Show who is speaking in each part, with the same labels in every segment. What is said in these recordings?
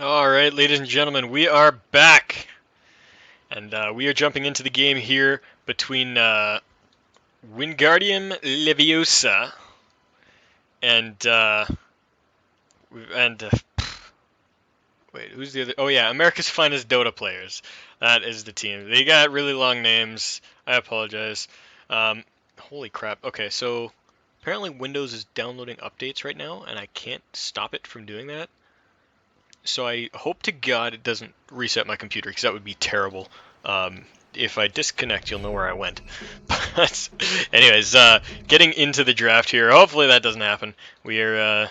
Speaker 1: Alright, ladies and gentlemen, we are back! And we are jumping into the game here between Wingardium Leviosa and, wait, who's the other? Oh yeah, America's Finest Dota Players. That is the team. They got really long names. I apologize. Holy crap. Okay, so apparently Windows is downloading updates right now, and I can't stop it from doing that. So I hope to God it doesn't reset my computer, because that would be terrible. If I disconnect, you'll know where I went. But anyways, getting into the draft here. Hopefully that doesn't happen. Here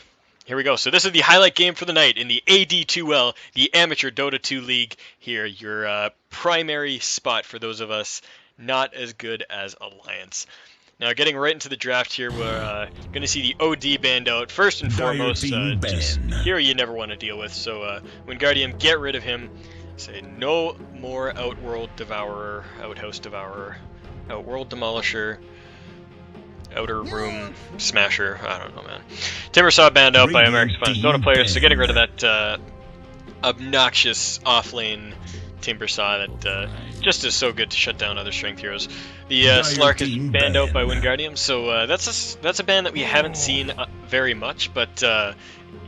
Speaker 1: we go. So this is the highlight game for the night in the AD2L, the Amateur Dota 2 League here. Your primary spot for those of us not as good as Alliance. Now, getting right into the draft here, we're going to see the OD banned out. First and foremost, just here you never want to deal with. So, Wingardium, get rid of him. Say no more Outworld Devourer, Outhouse Devourer, Outworld Demolisher, Outer Room Smasher. I don't know, man. Timbersaw banned out by America's Finest Dota Players, so getting rid of that obnoxious off-lane Timbersaw that just is so good to shut down other strength heroes. The Slark is banned out by Wingardium, so that's a ban that we haven't seen very much, but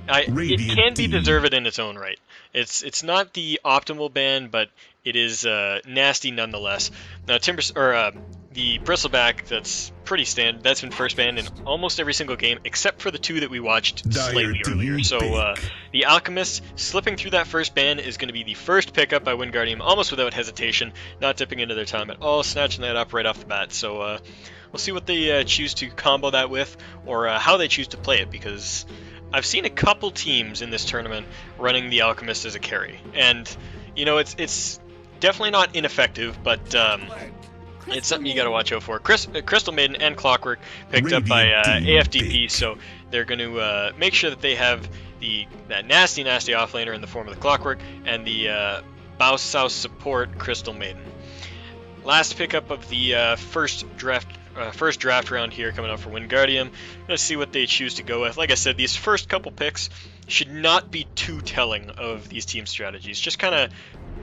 Speaker 1: it can be deserved in its own right. It's not the optimal ban, but it is nasty nonetheless. Now the Bristleback, that's pretty standard. That's been first banned in almost every single game, except for the two that we watched slightly earlier. So the Alchemist, slipping through that first ban, is going to be the first pickup by Wingardium, almost without hesitation, not dipping into their time at all, snatching that up right off the bat. So we'll see what they choose to combo that with, or how they choose to play it, because I've seen a couple teams in this tournament running the Alchemist as a carry, and you know it's definitely not ineffective, but it's something you got to watch out for. Crystal Maiden and Clockwork picked up by AFDP, so they're going to make sure that they have that nasty offlaner in the form of the Clockwork and the Bow South support Crystal Maiden. Last pickup of the first draft round here coming up for Wingardium. Let's see what they choose to go with. Like I said, these first couple picks should not be too telling of these team strategies. Just kind of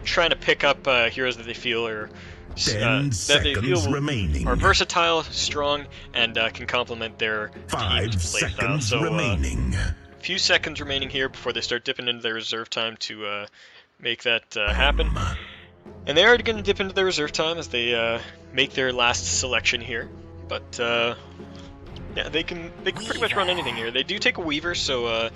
Speaker 1: trying to pick up heroes that they feel are versatile, strong, and can complement their team's playstyle. So a few seconds remaining here before they start dipping into their reserve time to make that happen. And they are going to dip into their reserve time as they make their last selection here. But yeah, they can pretty much run anything here. They do take a Weaver, so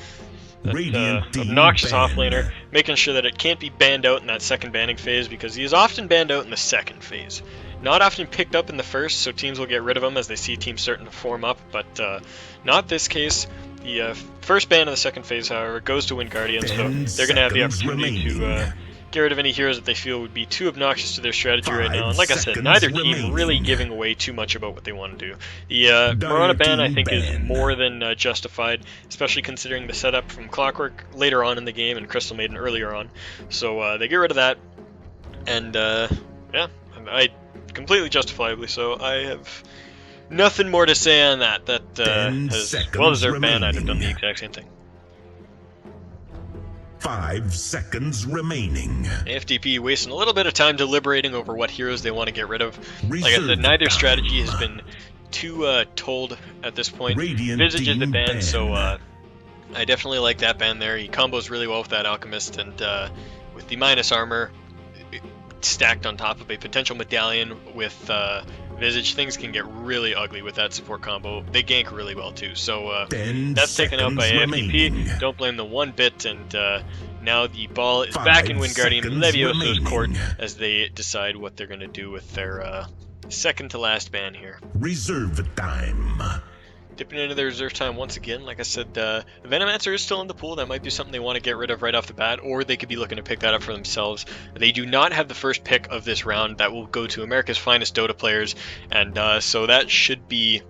Speaker 1: that obnoxious offlaner, making sure that it can't be banned out in that second banning phase, because he is often banned out in the second phase. Not often picked up in the first, so teams will get rid of him as they see teams starting to form up, but not this case. The first ban in the second phase, however, goes to Wingardium, so they're going to have the opportunity to get rid of any heroes that they feel would be too obnoxious to their strategy right now. And like I said, neither team really giving away too much about what they want to do. The Marana ban, I think, is more than justified, especially considering the setup from Clockwork later on in the game and Crystal Maiden earlier on. So they get rid of that, and yeah, I completely justifiably so. I have nothing more to say on that. That has well-deserved ban. I'd have done the exact same thing.
Speaker 2: 5 seconds remaining.
Speaker 1: AFDP wasting a little bit of time deliberating over what heroes they want to get rid of. Like I said, neither strategy has been too told at this point. Visage is the ban, so I definitely like that ban there. He combos really well with that Alchemist, and with the minus armor stacked on top of a potential medallion with Visage, things can get really ugly with that support combo. They gank really well too, so that's taken out by AFDP. Don't blame them one bit, and now the ball is back in Wingardium Levioso's court as they decide what they're going to do with their second to last ban here.
Speaker 2: Reserve time.
Speaker 1: Dipping into their reserve time once again. Like I said, the Venomancer is still in the pool. That might be something they want to get rid of right off the bat, or they could be looking to pick that up for themselves. They do not have the first pick of this round. That will go to America's Finest Dota Players, and so that should be...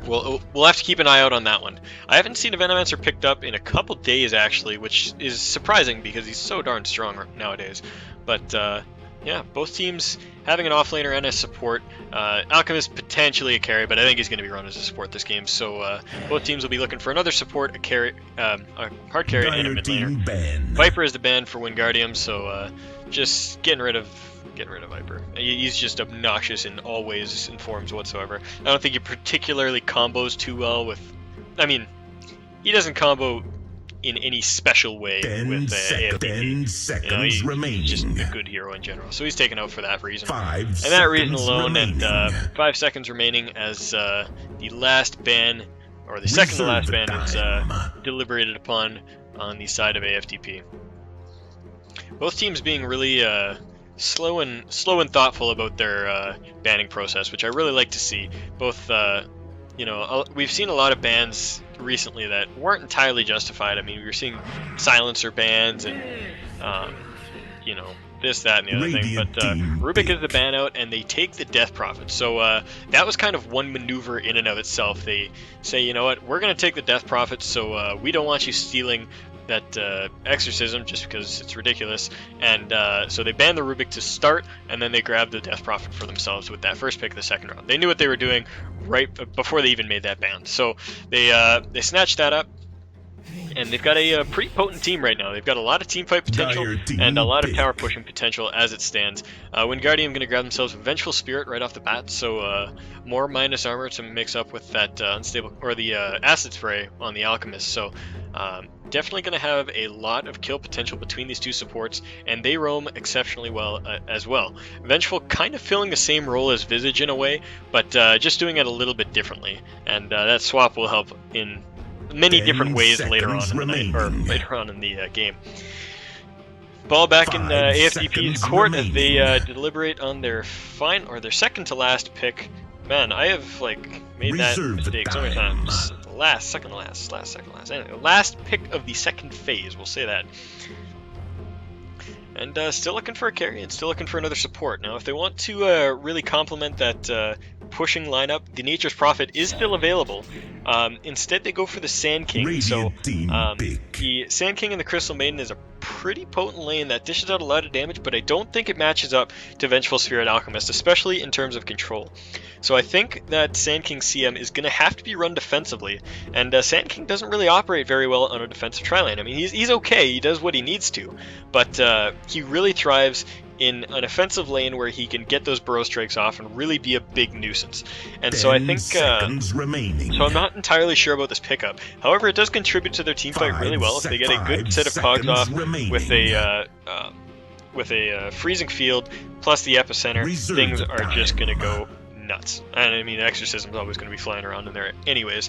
Speaker 1: We'll have to keep an eye out on that one. I haven't seen a Venomancer picked up in a couple days, actually, which is surprising because he's so darn strong nowadays. But yeah, both teams having an offlaner and a support. Alchemist potentially a carry, but I think he's going to be run as a support this game. So both teams will be looking for another support, a carry, a hard carry, and a mid laner. Viper is the ban for Wingardium, so just getting rid of Viper. He's just obnoxious in all ways and forms whatsoever. I don't think he particularly combos too well with. I mean, he doesn't combo in any special way with AFDP.
Speaker 2: 10 seconds remaining.
Speaker 1: He's just a good hero in general, so he's taken out for that reason.
Speaker 2: 5
Speaker 1: and that reason
Speaker 2: seconds
Speaker 1: alone,
Speaker 2: remaining.
Speaker 1: and 5 seconds remaining as the last ban, or the second to last ban, is deliberated upon on the side of AFDP. Both teams being really slow and thoughtful about their banning process, which I really like to see. Both, we've seen a lot of bans recently that weren't entirely justified. I mean, we were seeing silencer bans and, this, that, and the other thing. But Rubik is the ban out, and they take the death profit. So that was kind of one maneuver in and of itself. They say, you know what, we're going to take the death profit, so we don't want you stealing that exorcism just because it's ridiculous. And so they banned the Rubik to start, and then they grabbed the death profit for themselves with that first pick of the second round. They knew what they were doing right before they even made that ban. So they snatched that up. And they've got a pretty potent team right now. They've got a lot of team fight potential and a lot of tower pushing potential as it stands. Wingardium going to grab themselves a Vengeful Spirit right off the bat, so more minus armor to mix up with that unstable, or the Acid Spray on the Alchemist. So definitely going to have a lot of kill potential between these two supports, and they roam exceptionally well as well. Vengeful kind of filling the same role as Visage in a way, but just doing it a little bit differently. And that swap will help in many different ways later on in the night, or later on in the game. Ball back in AFDP's court as they deliberate on their second to last pick. Man, I have made that mistake so many times. Second to last. Anyway, last pick of the second phase, we'll say that. And still looking for a carry and still looking for another support. Now, if they want to really complement that pushing lineup, the Nature's Prophet is still available. Instead, they go for the Sand King. So the Sand King and the Crystal Maiden is a pretty potent lane that dishes out a lot of damage, but I don't think it matches up to Vengeful Spirit Alchemist, especially in terms of control. So I think that Sand King CM is going to have to be run defensively, and Sand King doesn't really operate very well on a defensive tri-lane. I mean, he's okay, he does what he needs to, but he really thrives in an offensive lane where he can get those burrow strikes off and really be a big nuisance. And so I think, so I'm not entirely sure about this pickup. However, it does contribute to their team fight really well. If they get a good set of cogs off with a freezing field plus the epicenter, things are just going to go nuts. And I mean, Exorcism's always going to be flying around in there anyways.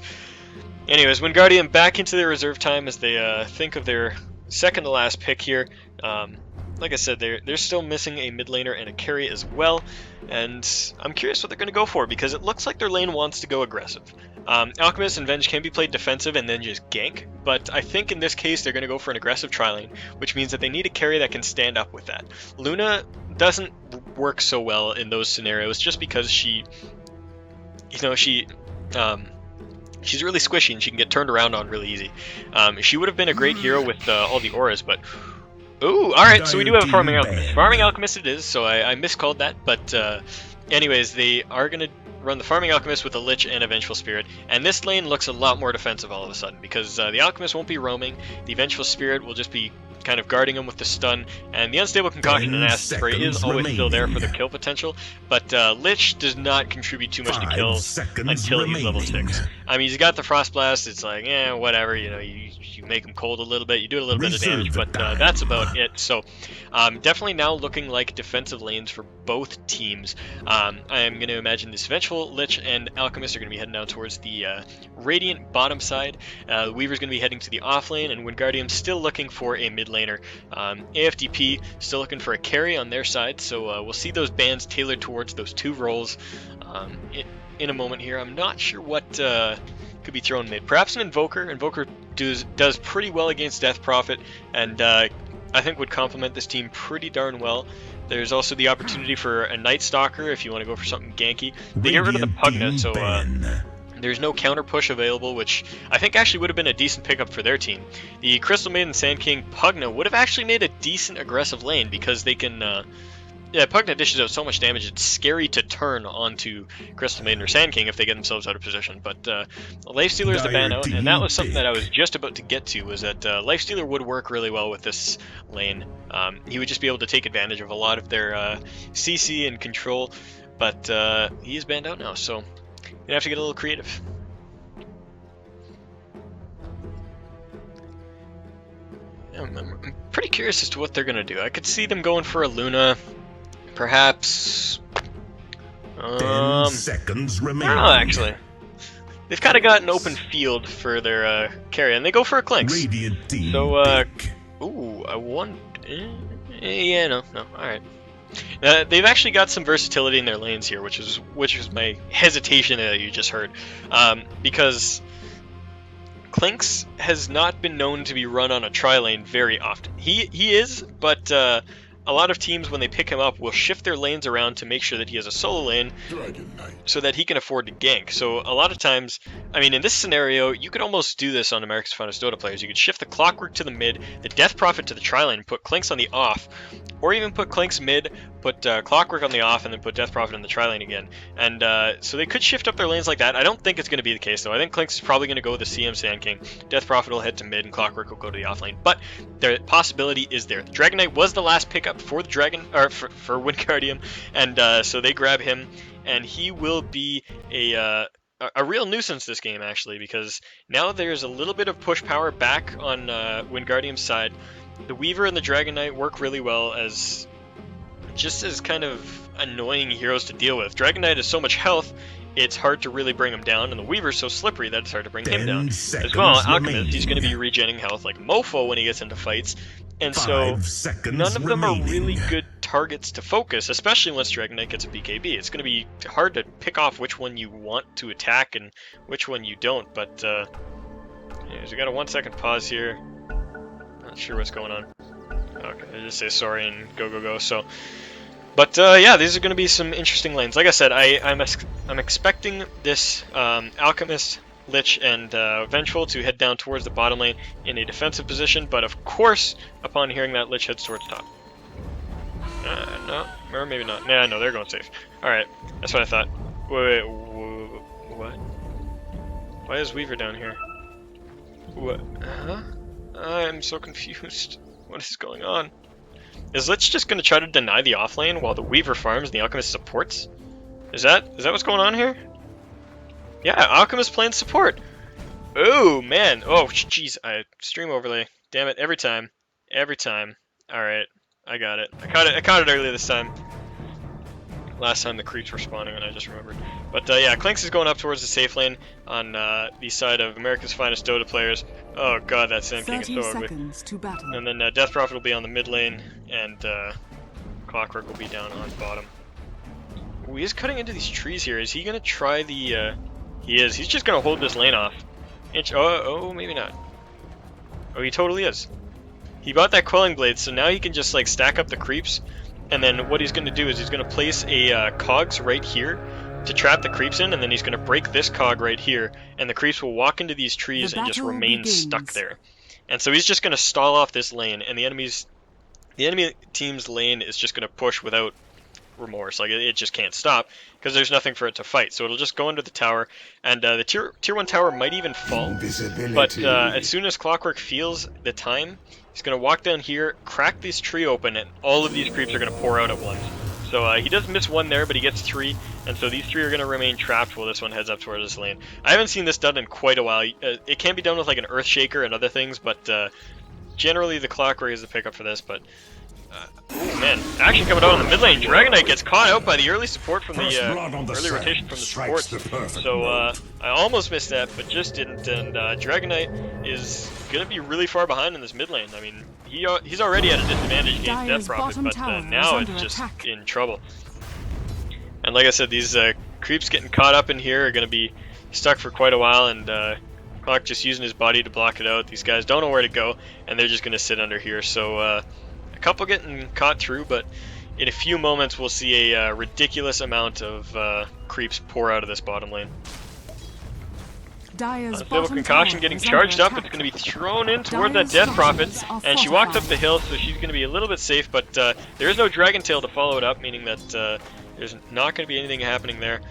Speaker 1: Wingardium back into their reserve time as they think of their second to last pick here. Like I said, they're still missing a mid laner and a carry as well, and I'm curious what they're going to go for, because it looks like their lane wants to go aggressive. Alchemist and Venge can be played defensive and then just gank, but I think in this case they're going to go for an aggressive tri-lane, which means that they need a carry that can stand up with that. Luna doesn't work so well in those scenarios just because she's really squishy and she can get turned around on really easy. She would have been a great hero with all the auras, but ooh, alright, so we do have a Farming Alchemist. Farming Alchemist it is, so I miscalled that, but anyways, they are going to run the Farming Alchemist with a Lich and a Vengeful Spirit, and this lane looks a lot more defensive all of a sudden, because the Alchemist won't be roaming, the Vengeful Spirit will just be kind of guarding him with the stun, and the Unstable Concoction and Acid Spray is always still there for the kill potential, but Lich does not contribute too much to kills until he's level 6. I mean, he's got the Frost Blast, it's like, whatever, you make him cold a little bit, you do a little bit of damage, but that's about it. So definitely now looking like defensive lanes for both teams. I am going to imagine this Vengeful, Lich, and Alchemist are going to be heading down towards the Radiant bottom side. Weaver's going to be heading to the off lane, and Wingardium still looking for a mid laner. AFDP still looking for a carry on their side, so we'll see those bans tailored towards those two roles in a moment here. I'm not sure what could be thrown mid. Perhaps an Invoker. Invoker does pretty well against Death Prophet, and I think would complement this team pretty darn well. There's also the opportunity for a Night Stalker if you want to go for something ganky. They get rid of the Pugna, so there's no counter push available, which I think actually would have been a decent pickup for their team. The Crystal Maiden, Sand King, Pugna would have actually made a decent aggressive lane, because they can Yeah, Pugna dishes out so much damage, it's scary to turn onto Crystal Maiden or Sand King if they get themselves out of position. But Lifestealer is the ban out, and that was something that I was just about to get to, was that Lifestealer would work really well with this lane. He would just be able to take advantage of a lot of their CC and control, but he is banned out now, so you have to get a little creative. I'm pretty curious as to what they're going to do. I could see them going for a Luna, perhaps.
Speaker 2: 10 seconds remaining.
Speaker 1: I don't know, actually. They've kind of got an open field for their carry, and they go for a Clinks.
Speaker 2: Radiant team
Speaker 1: So,
Speaker 2: pick.
Speaker 1: ooh, I want. Yeah, no, alright. They've actually got some versatility in their lanes here, which is my hesitation that you just heard. Because Clinks has not been known to be run on a tri-lane very often. He is, but a lot of teams, when they pick him up, will shift their lanes around to make sure that he has a solo lane so that he can afford to gank. So a lot of times, I mean, in this scenario, you could almost do this on America's Finest Dota players. You could shift the Clockwork to the mid, the Death Prophet to the tri-lane, put Clinks on the off, or even put Clinks mid, put Clockwork on the off, and then put Death Prophet in the tri-lane again. And so they could shift up their lanes like that. I don't think it's going to be the case, though. I think Clinks is probably going to go with the CM Sand King. Death Prophet will head to mid, and Clockwork will go to the off lane. But the possibility is there. The Dragon Knight was the last pickup for the Dragon, or for Wingardium, and so they grab him, and he will be a real nuisance this game, actually, because now there's a little bit of push power back on Wingardium's side. The Weaver and the Dragon Knight work really well as just as kind of annoying heroes to deal with. Dragon Knight has so much health, it's hard to really bring him down, and the Weaver's so slippery that it's hard to bring him down. As well, Alchemist, he's going to be regening health like mofo when he gets into fights, and so none of them are really good targets to focus, especially once Dragon Knight gets a BKB. It's going to be hard to pick off which one you want to attack and which one you don't, but anyways, we got a 1 second pause here. Not sure what's going on. Okay, I just say sorry and go. So, but yeah, these are going to be some interesting lanes. Like I said, I'm expecting this Alchemist, Lich, and Vengeful to head down towards the bottom lane in a defensive position, but of course, upon hearing that, Lich heads towards top. No, or maybe not. Nah, no, they're going safe. Alright, that's what I thought. Wait, what? Why is Weaver down here? What? Huh? I'm so confused. What is going on? Is Lich just going to try to deny the offlane while the Weaver farms and the Alchemist supports? Is that what's going on here? Yeah, Alchemist playing support. Oh, man. Oh, jeez. Stream overlay. Damn it. Every time. Alright. I got it. I caught it earlier this time. Last time the creeps were spawning, and I just remembered. But yeah, Clinks is going up towards the safe lane on the side of America's Finest Dota players. Oh god, that Sand King is so ugly. And then Death Prophet will be on the mid lane, and Clockwork will be down on bottom. Ooh, he is cutting into these trees here. Is he going to try the... He is. He's just going to hold this lane off. Oh, maybe not. Oh, he totally is. He bought that Quelling Blade, so now he can just like stack up the creeps, and then what he's going to do is he's going to place a cogs right here to trap the creeps in, and then he's going to break this cog right here, and the creeps will walk into these trees and just remain stuck there. And so he's just going to stall off this lane, and the enemy team's lane is just going to push without remorse. Like, it just can't stop because there's nothing for it to fight, so it'll just go under the tower, and the tier 1 tower might even fall, but as soon as Clockwork feels the time, he's going to walk down here, crack this tree open, and all of these creeps are going to pour out at once. So he does miss one there, but he gets 3, and so these 3 are going to remain trapped while this one heads up towards this lane. I haven't seen this done in quite a while. It can be done with like an Earthshaker and other things, but generally the Clockwork is the pickup for this. But oh man, action coming out on the mid lane. Dragon Knight gets caught out by the early support from the early rotation from the support. So I almost missed that, but just didn't. And Dragon Knight is going to be really far behind in this mid lane. I mean, he's already at a disadvantage against Death Prophet, but now it's just in trouble. And like I said, these creeps getting caught up in here are going to be stuck for quite a while, and Clock just using his body to block it out. These guys don't know where to go, and they're just going to sit under here. So a couple getting caught through, but in a few moments we'll see a ridiculous amount of creeps pour out of this bottom lane. Unstable Concoction getting charged up. It's going to be thrown in toward that Death Prophet, and she walks up the hill, so she's going to be a little bit safe, but there is no Dragon Tail to follow it up, meaning that there's not going to be anything happening there.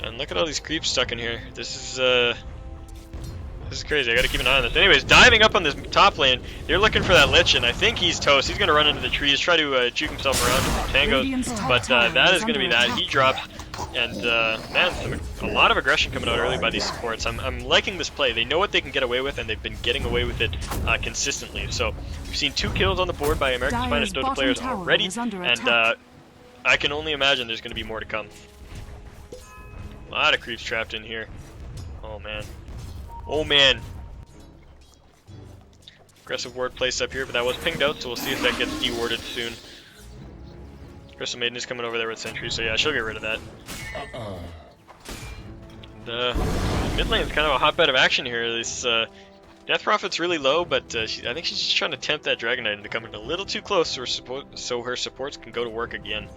Speaker 1: And look at all these creeps stuck in here. This is crazy. I gotta keep an eye on this. Anyways, diving up on this top lane, they're looking for that Lich, and I think he's toast. He's gonna run into the trees, try to juke himself around with tangos, but that is gonna be that. He drops, and man, a lot of aggression coming out early by these supports. I'm liking this play. They know what they can get away with, and they've been getting away with it consistently. So we've seen 2 kills on the board by America's Finest Dota players already, and I can only imagine there's gonna be more to come. A lot of creeps trapped in here. Oh man. Oh man. Aggressive ward placed up here, but that was pinged out, so we'll see if that gets de-warded soon. Crystal Maiden is coming over there with Sentry, so yeah, she'll get rid of that. The mid lane's kind of a hotbed of action here. This Death Prophet's really low, but I think she's just trying to tempt that Dragon Knight into coming a little too close so her supports can go to work again.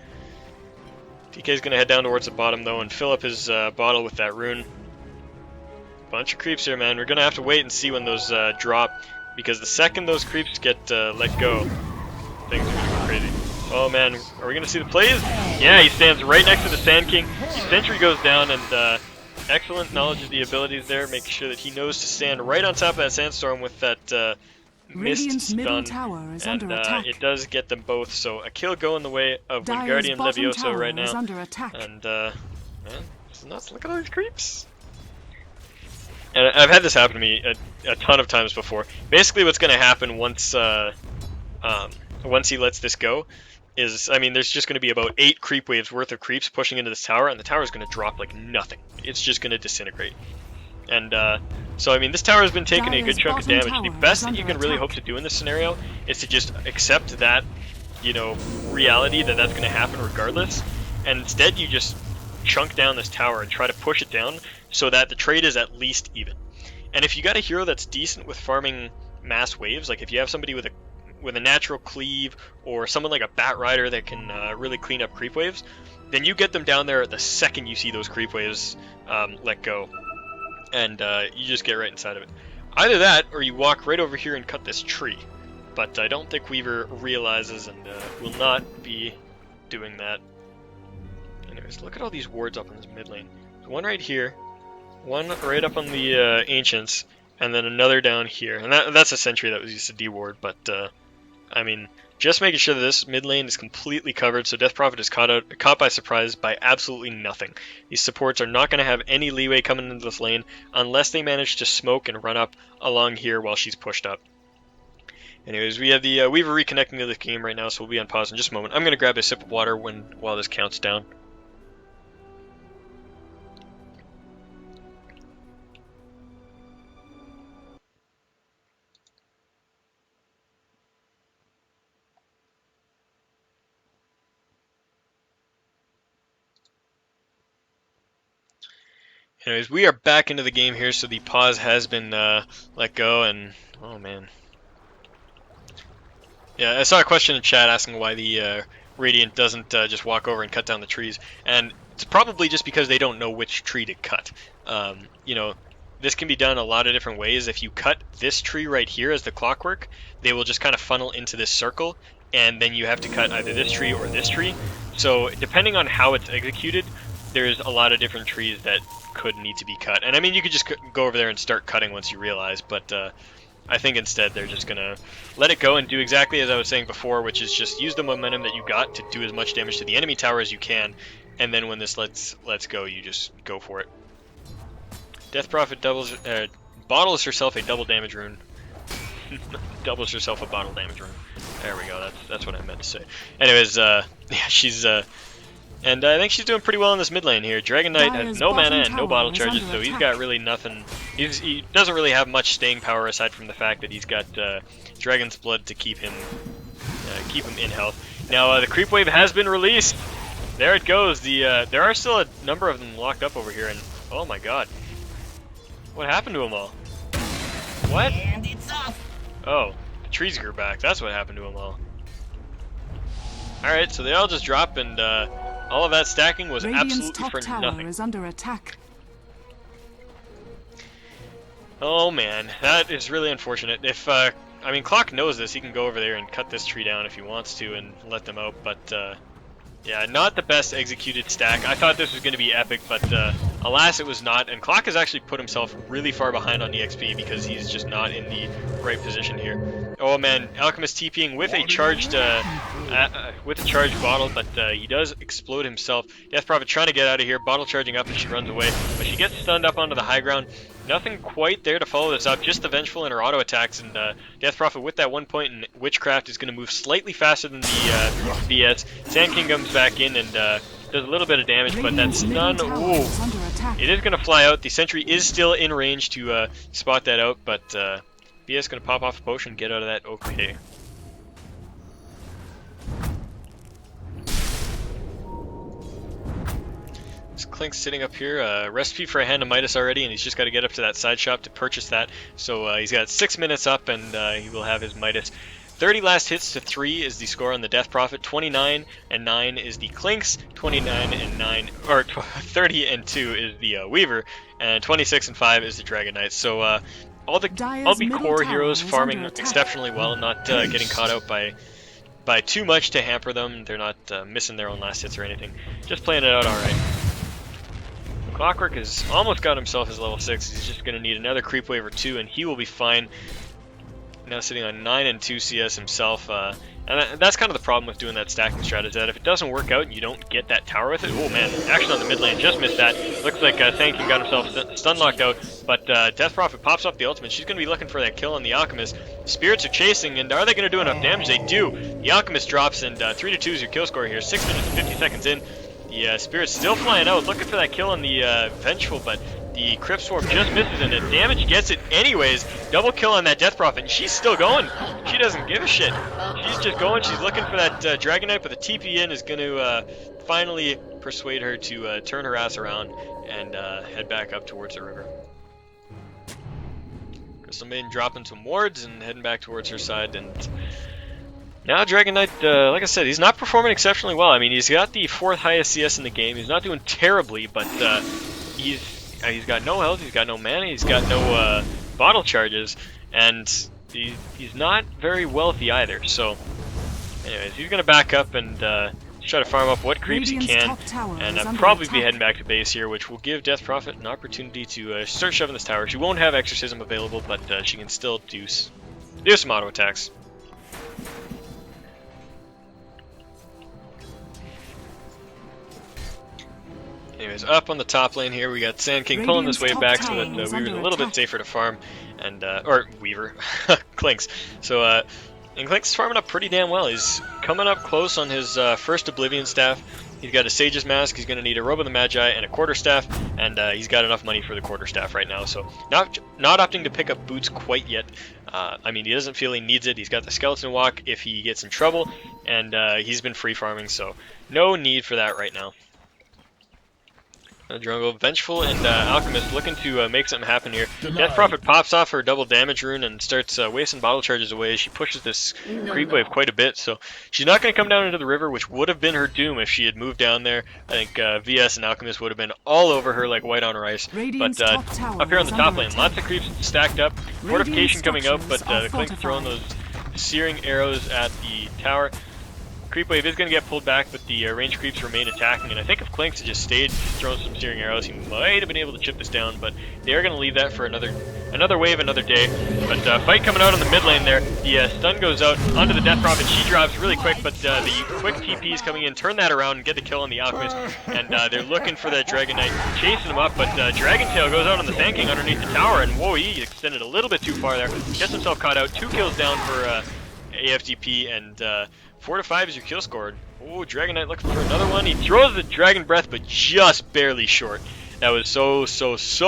Speaker 1: DK's gonna head down towards the bottom though and fill up his bottle with that rune. Bunch of creeps here, man. We're gonna have to wait and see when those drop, because the second those creeps get let go, things are gonna go crazy. Oh man, are we gonna see the plays? Yeah, he stands right next to the Sand King. His sentry goes down, and excellent knowledge of the abilities there, making sure that he knows to stand right on top of that sandstorm with that mist stun, and it does get them both. So a kill going the way of Wingardium Levioso right now, and man, it's nuts. Look at all these creeps. And I've had this happen to me a ton of times before. Basically, what's going to happen once he lets this go is, I mean, there's just going to be about 8 creep waves worth of creeps pushing into this tower, and the tower is going to drop like nothing. It's just going to disintegrate. And so, I mean, this tower has been taking a good chunk of damage. The best that you can really hope to do in this scenario is to just accept that, you know, reality that that's going to happen regardless, and instead you just chunk down this tower and try to push it down so that the trade is at least even. And if you got a hero that's decent with farming mass waves, like if you have somebody with a natural cleave, or someone like a Bat Rider that can really clean up creep waves, then you get them down there the second you see those creep waves let go, and you just get right inside of it. Either that, or you walk right over here and cut this tree. But I don't think Weaver realizes, and will not be doing that. Anyways, look at all these wards up in this mid lane. There's one right here, one right up on the Ancients, and then another down here. And that's a sentry that was used to de-ward, but I mean, just making sure that this mid lane is completely covered, so Death Prophet is caught by surprise by absolutely nothing. These supports are not going to have any leeway coming into this lane unless they manage to smoke and run up along here while she's pushed up. Anyways, we have the Weaver reconnecting to the game right now, so we'll be on pause in just a moment. I'm going to grab a sip of water while this counts down. Anyways, we are back into the game here, so the pause has been let go, and oh man. Yeah, I saw a question in chat asking why the Radiant doesn't just walk over and cut down the trees, and it's probably just because they don't know which tree to cut. You know, this can be done a lot of different ways. If you cut this tree right here as the clockwork, they will just kind of funnel into this circle, and then you have to cut either this tree or this tree. So depending on how it's executed, there's a lot of different trees that could need to be cut. And I mean, you could just go over there and start cutting once you realize, but I think instead they're just gonna let it go and do exactly as I was saying before, which is just use the momentum that you got to do as much damage to the enemy tower as you can, and then when this lets go, you just go for it. Death Prophet bottles herself a double damage rune. Doubles herself a bottle damage rune. There we go, that's what I meant to say. Anyways, yeah, she's and I think she's doing pretty well in this mid lane here. Dragon Knight has no mana and no bottle charges, so he's got really nothing. He doesn't really have much staying power aside from the fact that he's got Dragon's Blood to keep him in health. Now the creep wave has been released. There it goes. There are still a number of them locked up over here, and oh my god, what happened to them all? What? Oh, the trees grew back. That's what happened to them all. All right, so they all just drop, and all of that stacking was absolutely for nothing.
Speaker 3: Is under attack.
Speaker 1: Oh man, that is really unfortunate. If I mean, Clock knows this. He can go over there and cut this tree down if he wants to and let them out. But yeah, not the best executed stack. I thought this was going to be epic, but alas, it was not. And Clock has actually put himself really far behind on EXP because he's just not in the right position here. Oh man, Alchemist TPing with a charged bottle, but he does explode himself. Death Prophet trying to get out of here, bottle charging up as she runs away, but she gets stunned up onto the high ground. Nothing quite there to follow this up, just the Vengeful and her auto attacks, and Death Prophet with that 1 point in Witchcraft is going to move slightly faster than the VS. Sand King comes back in and does a little bit of damage, but that stun, ooh, it is going to fly out. The sentry is still in range to spot that out, but VS going to pop off a potion, get out of that, okay. Clink's sitting up here, recipe for a hand of Midas already, and he's just got to get up to that side shop to purchase that. So he's got 6 minutes up, and he will have his Midas. 30 last hits to 3 is the score on the Death Prophet. 29 and 9 is the Clinks. 29 and 9, or 30 and 2 is the Weaver, and 26 and 5 is the Dragon Knight. So all the core heroes farming exceptionally well, not getting caught out by too much to hamper them. They're not missing their own last hits or anything. Just playing it out all right. Clockwork has almost got himself his level 6. He's just going to need another creep wave or 2, and he will be fine. Now sitting on 9 and 2 CS himself. And that's kind of the problem with doing that stacking strat, is that if it doesn't work out and you don't get that tower with it, oh man, action on the mid lane, just missed that. Looks like Sand King got himself stun locked out, but Death Prophet pops up the ultimate. She's going to be looking for that kill on the Alchemist. Spirits are chasing, and are they going to do enough damage? They do. The Alchemist drops, and 3 to 2 is your kill score here. 6 minutes and 50 seconds in. The Spirit's still flying out, looking for that kill on the Vengeful, but the Crypt Swarm just misses, and the damage gets it anyways. Double kill on that Death Prophet, and she's still going. She doesn't give a shit. She's just going. She's looking for that Dragon Knight, but the TP in is going to finally persuade her to turn her ass around and head back up towards the river. Crystal Maiden dropping some wards and heading back towards her side, and now Dragon Knight, like I said, he's not performing exceptionally well. I mean, he's got the 4th highest CS in the game. He's not doing terribly, but he's got no health, he's got no mana, he's got no bottle charges, and he's not very wealthy either. So, anyways, he's going to back up and try to farm up what creeps he can, and probably be heading back to base here, which will give Death Prophet an opportunity to start shoving this tower. She won't have Exorcism available, but she can still do some auto attacks. Anyways, up on the top lane here, we got Sand King pulling this wave back so that Weaver's a little bit safer to farm, and or Weaver, Clinks. So and Clinks farming up pretty damn well. He's coming up close on his first Oblivion Staff. He's got a Sage's Mask. He's going to need a Robe of the Magi and a Quarterstaff, and he's got enough money for the Quarterstaff right now. So not opting to pick up boots quite yet. I mean, he doesn't feel he needs it. He's got the Skeleton Walk if he gets in trouble, and he's been free farming, so no need for that right now. Jungle, Vengeful, and Alchemist looking to make something happen here. Death Prophet pops off her double damage rune and starts wasting bottle charges away. She pushes this creep wave quite a bit, so she's not going to come down into the river, which would have been her doom if she had moved down there. I think VS and Alchemist would have been all over her like white on rice. But up here on the top lane, lots of creeps stacked up. Fortification coming out, but the Clink's throwing those searing arrows at the tower. Creep wave is going to get pulled back, but the range creeps remain attacking, and I think if Clinks had just stayed throwing some searing arrows, he might have been able to chip this down, but they are going to leave that for another wave, another day. But fight coming out on the mid lane there. The stun goes out onto the Death Prophet. She drops really quick, but the quick TP is coming in, turn that around and get the kill on the Alchemist, and they're looking for that Dragon Knight, chasing him up, but Dragon Tail goes out on the Sand King underneath the tower, and whoa, he extended a little bit too far there. Gets himself caught out. 2 kills down for AFTP, and 4 to 5 is your kill scored. Oh, Dragon Knight looking for another one. He throws the Dragon Breath, but just barely short. That was so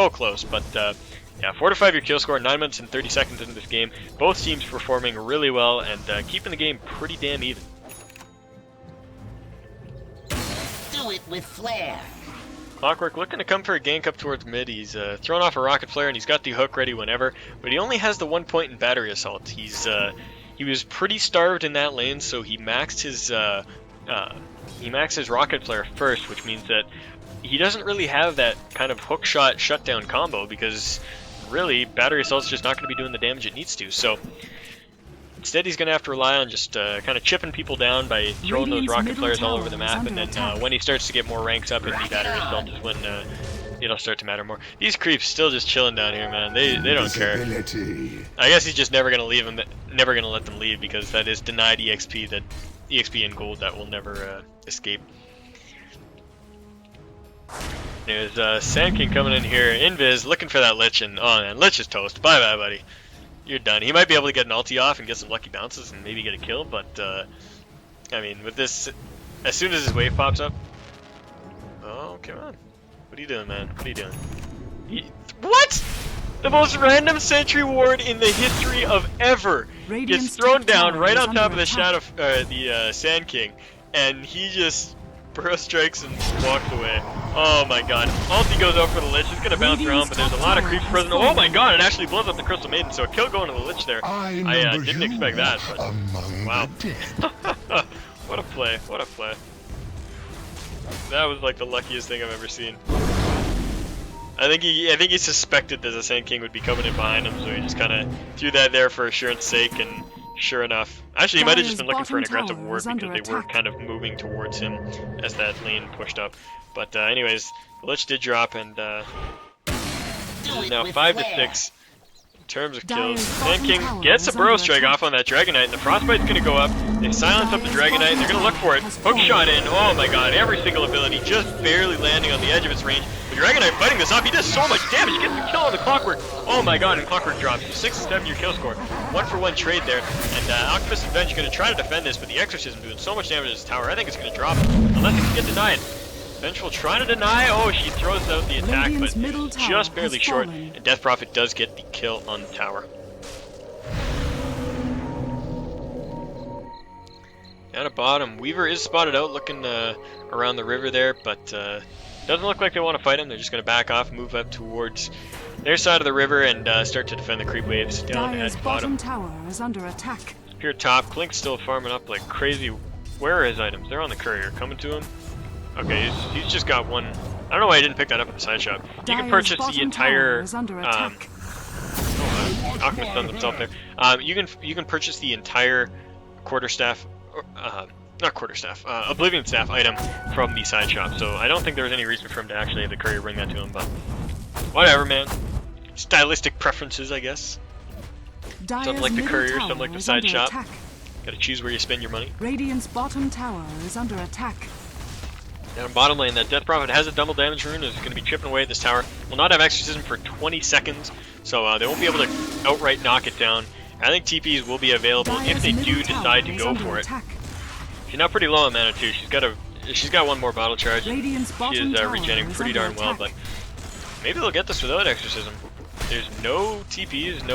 Speaker 1: close. But yeah, 4 to 5 your kill score. 9 minutes and 30 seconds into this game. Both teams performing really well and keeping the game pretty damn even.
Speaker 3: Do it with flair.
Speaker 1: Clockwork looking to come for a gank up towards mid. He's thrown off a Rocket Flare and he's got the hook ready whenever, but he only has the 1 point in Battery Assault. He was pretty starved in that lane, so he maxed his Rocket Flare first, which means that he doesn't really have that kind of hook shot shutdown combo because really, Battery Assault's just not going to be doing the damage it needs to. So instead, he's going to have to rely on just kind of chipping people down by throwing those rocket flares all over the map, and then when he starts to get more ranks up in the Battery Assault is when it'll start to matter more. These creeps still just chilling down here, man. They don't care. I guess he's just never going to leave them, never going to let them leave, because that is denied EXP, that EXP and gold that will never escape. There's Sand King coming in here. Invis looking for that Lich, and oh man, Lich is toast. Bye bye, buddy. You're done. He might be able to get an ulti off and get some lucky bounces and maybe get a kill, but I mean, with this, as soon as his wave pops up, oh come on, what are you doing, man? What are you doing? What? The most random sentry ward in the history of ever gets thrown down right on top of the Shadow, the Sand King, and he just burrow strikes and walks away. Oh my god. Ulti goes out for the Lich. It's gonna bounce around, but there's a lot of creeps present. Oh my god, it actually blows up the Crystal Maiden, so a kill going to the Lich there. I didn't expect that, but wow. What a play, what a play. That was like the luckiest thing I've ever seen. I think he suspected that the Sand King would be coming in behind him, so he just kinda threw that there for assurance sake, and sure enough. Actually, he might have just been looking for an aggressive ward because they were kind of moving towards him as that lane pushed up. But anyways, the Lich did drop, and now 5 to 6 in terms of kills. Sand King gets a Burrow Strike off on that Dragonite, and the Frostbite's going to go up. They silence up the Dragonite, and they're going to look for it. Hook shot in. Oh my god, every single ability just barely landing on the edge of its range. The Dragonite fighting this off. He does so much damage. He gets the kill on the Clockwork. Oh my god, and Clockwork drops. 6 to 7 your kill score. 1-for-1 trade there. And Alchemist and Venge are going to try to defend this, but the Exorcism doing so much damage to this tower. I think it's going to drop unless it can get denied. Vengeful trying to deny. Oh, she throws out the attack, but just barely short. And Death Prophet does get the kill on the tower. Down at bottom, Weaver is spotted out looking around the river there, but doesn't look like they want to fight him. They're just going to back off, move up towards their side of the river, and start to defend the creep waves down at bottom.
Speaker 4: Tower is under attack.
Speaker 1: Pure top. Klink's still farming up like crazy. Where are his items? They're on the courier. Coming to him. Okay, he's just got one. I don't know why I didn't pick that up at the side shop. You can purchase the entire. Alchemist done himself there. You can purchase the entire quarterstaff, not quarterstaff, Oblivion staff item from the side shop. So I don't think there was any reason for him to actually have the courier bring that to him, but whatever, man. Stylistic preferences, I guess. Some like the courier, some like the side shop. Gotta choose where you spend your money.
Speaker 4: Radiant's bottom tower is under attack.
Speaker 1: Down bottom lane, that Death Prophet has a double damage rune, is going to be chipping away at this tower. Will not have Exorcism for 20 seconds, so they won't be able to outright knock it down. I think TPs will be available if they do decide to go for it. She's now pretty low on mana too. She's got one more bottle charge. She is regenerating pretty darn well, but maybe they'll get this without Exorcism. There's no TPs,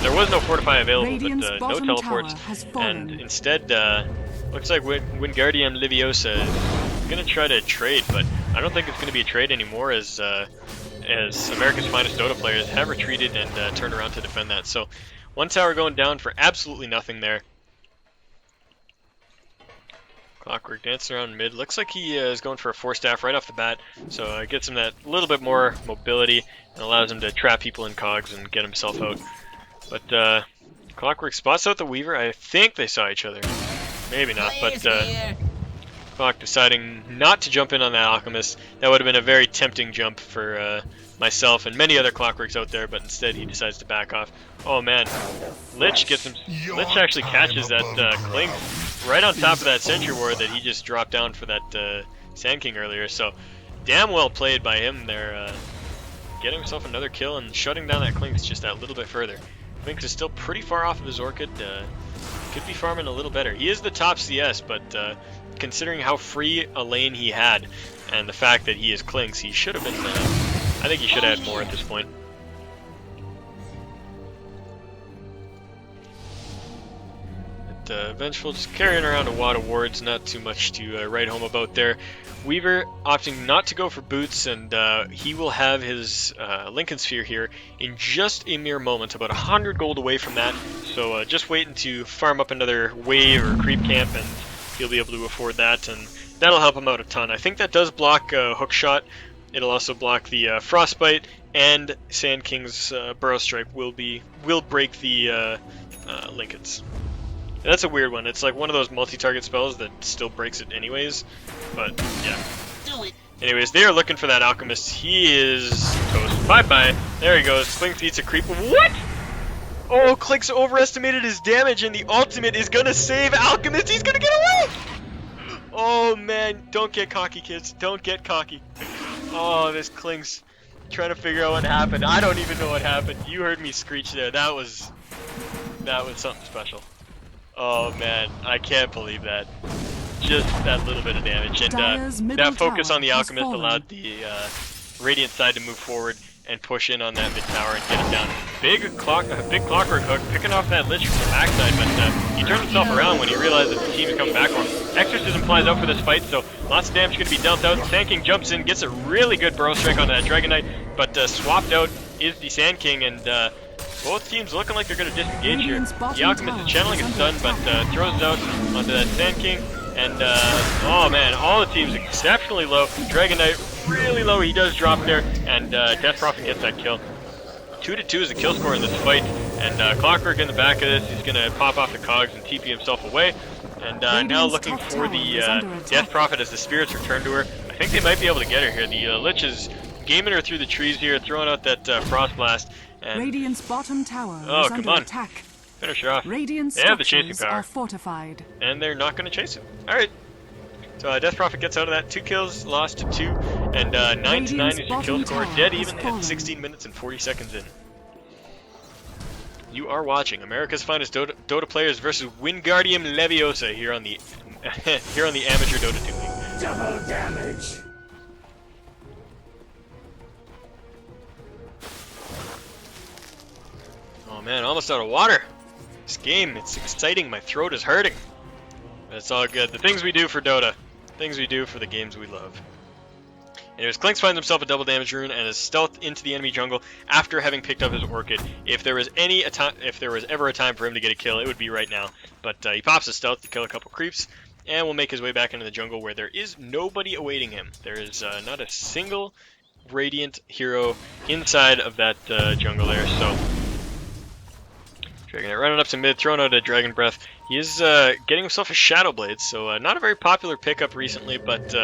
Speaker 1: there was no Fortify available, but no teleports, and instead looks like Wingardium Levioso is going to try to trade, but I don't think it's going to be a trade anymore, as America's finest Dota players have retreated and turned around to defend that. So one tower going down for absolutely nothing there. Clockwork dancing around mid. Looks like he is going for a 4-staff right off the bat, so it gets him that little bit more mobility and allows him to trap people in cogs and get himself out. But Clockwork spots out the Weaver. I think they saw each other. Maybe not, but Clock deciding not to jump in on that Alchemist. That would have been a very tempting jump for myself and many other Clockworks out there, but instead he decides to back off. Oh man, Lich gets him. Lich actually catches that Klink right on top of that Sentry Ward that he just dropped down for that Sand King earlier. So damn well played by him there, getting himself another kill and shutting down that Klinks just that little bit further. Klinks is still pretty far off of his Orchid. Could be farming a little better. He is the top CS, but considering how free a lane he had and the fact that he is Klinks, he should have been. I think he should have had more at this point. Vengeful just carrying around a wad of wards, not too much to write home about there. Weaver opting not to go for boots, and he will have his Lincoln Sphere here in just a mere moment, about 100 gold away from that. So just waiting to farm up another wave or creep camp, and he'll be able to afford that, and that'll help him out a ton. I think that does block Hook Shot. It'll also block the Frostbite, and Sand King's Burrow Strike will break the Lincolns. That's a weird one. It's like one of those multi-target spells that still breaks it anyways. But yeah.
Speaker 3: Do it.
Speaker 1: Anyways, they are looking for that Alchemist. He is toast. Bye-bye. There he goes. Clink eats a creep. What? Oh, Clink's overestimated his damage, and the ultimate is gonna save Alchemist. He's gonna get away! Oh man, don't get cocky, kids. Don't get cocky. Oh, this Clink's trying to figure out what happened. I don't even know what happened. You heard me screech there. That was something special. Oh man, I can't believe that. Just that little bit of damage, and that focus on the Alchemist allowed the Radiant side to move forward and push in on that mid tower and get him down. Big Clockwork Hook, picking off that Lich from the backside, but he turned himself around when he realized that the team is coming back for him. Exorcism flies out for this fight, so lots of damage going to be dealt out. Sand King jumps in, gets a really good Burrow Strike on that Dragon Knight, but swapped out is the Sand King, and both teams looking like they're going to disengage here. The Alchemist is channeling his stun, but throws it out onto that Sand King, and oh man, all the teams exceptionally low. Dragon Knight really low, he does drop there, and Death Prophet gets that kill. 2-2 is the kill score in this fight, and Clockwork in the back of this, he's going to pop off the cogs and TP himself away, and now looking for the Death Prophet as the spirits return to her. I think they might be able to get her here. The Lich is gaming her through the trees here, throwing out that Frost Blast, and
Speaker 4: Radiant's bottom tower
Speaker 1: oh,
Speaker 4: is
Speaker 1: come
Speaker 4: under
Speaker 1: on.
Speaker 4: attack.
Speaker 1: Finish her off.
Speaker 4: Radiant
Speaker 1: They have the chasing
Speaker 4: structures
Speaker 1: power,
Speaker 4: are fortified.
Speaker 1: and they're not going to chase him. Alright, so Death Prophet gets out of that. 2 kills, lost to 2, and 9-9 is your kill score. Dead even at 16 minutes and 40 seconds in. You are watching America's Finest Dota players versus Wingardium Leviosa here on the Amateur Dota 2 League.
Speaker 2: Double damage.
Speaker 1: Oh man, almost out of water. This game, it's exciting. My throat is hurting. But it's all good. The things we do for Dota. Things we do for the games we love. Anyways, Clinks finds himself a double damage rune and is stealthed into the enemy jungle after having picked up his Orchid. If there was ever a time for him to get a kill, it would be right now. But he pops his stealth to kill a couple creeps, and will make his way back into the jungle where there is nobody awaiting him. There is not a single Radiant hero inside of that jungle there, so Dragon Knight running up to mid, throwing out a Dragon Breath. He is getting himself a Shadow Blade, so not a very popular pickup recently, but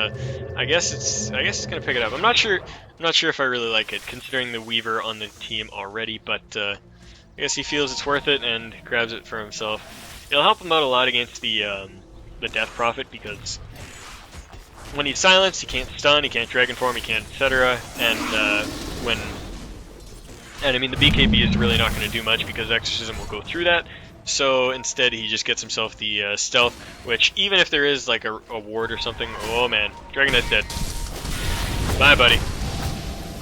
Speaker 1: I guess it's gonna pick it up. I'm not sure if I really like it, considering the Weaver on the team already, but I guess he feels it's worth it and grabs it for himself. It'll help him out a lot against the Death Prophet, because when he's silenced, he can't stun, he can't Dragon Form, he can't etc. And I mean, the BKB is really not going to do much because Exorcism will go through that. So instead, he just gets himself the Stealth, which even if there is like a ward or something, oh man, Dragon Knight's dead. Bye, buddy.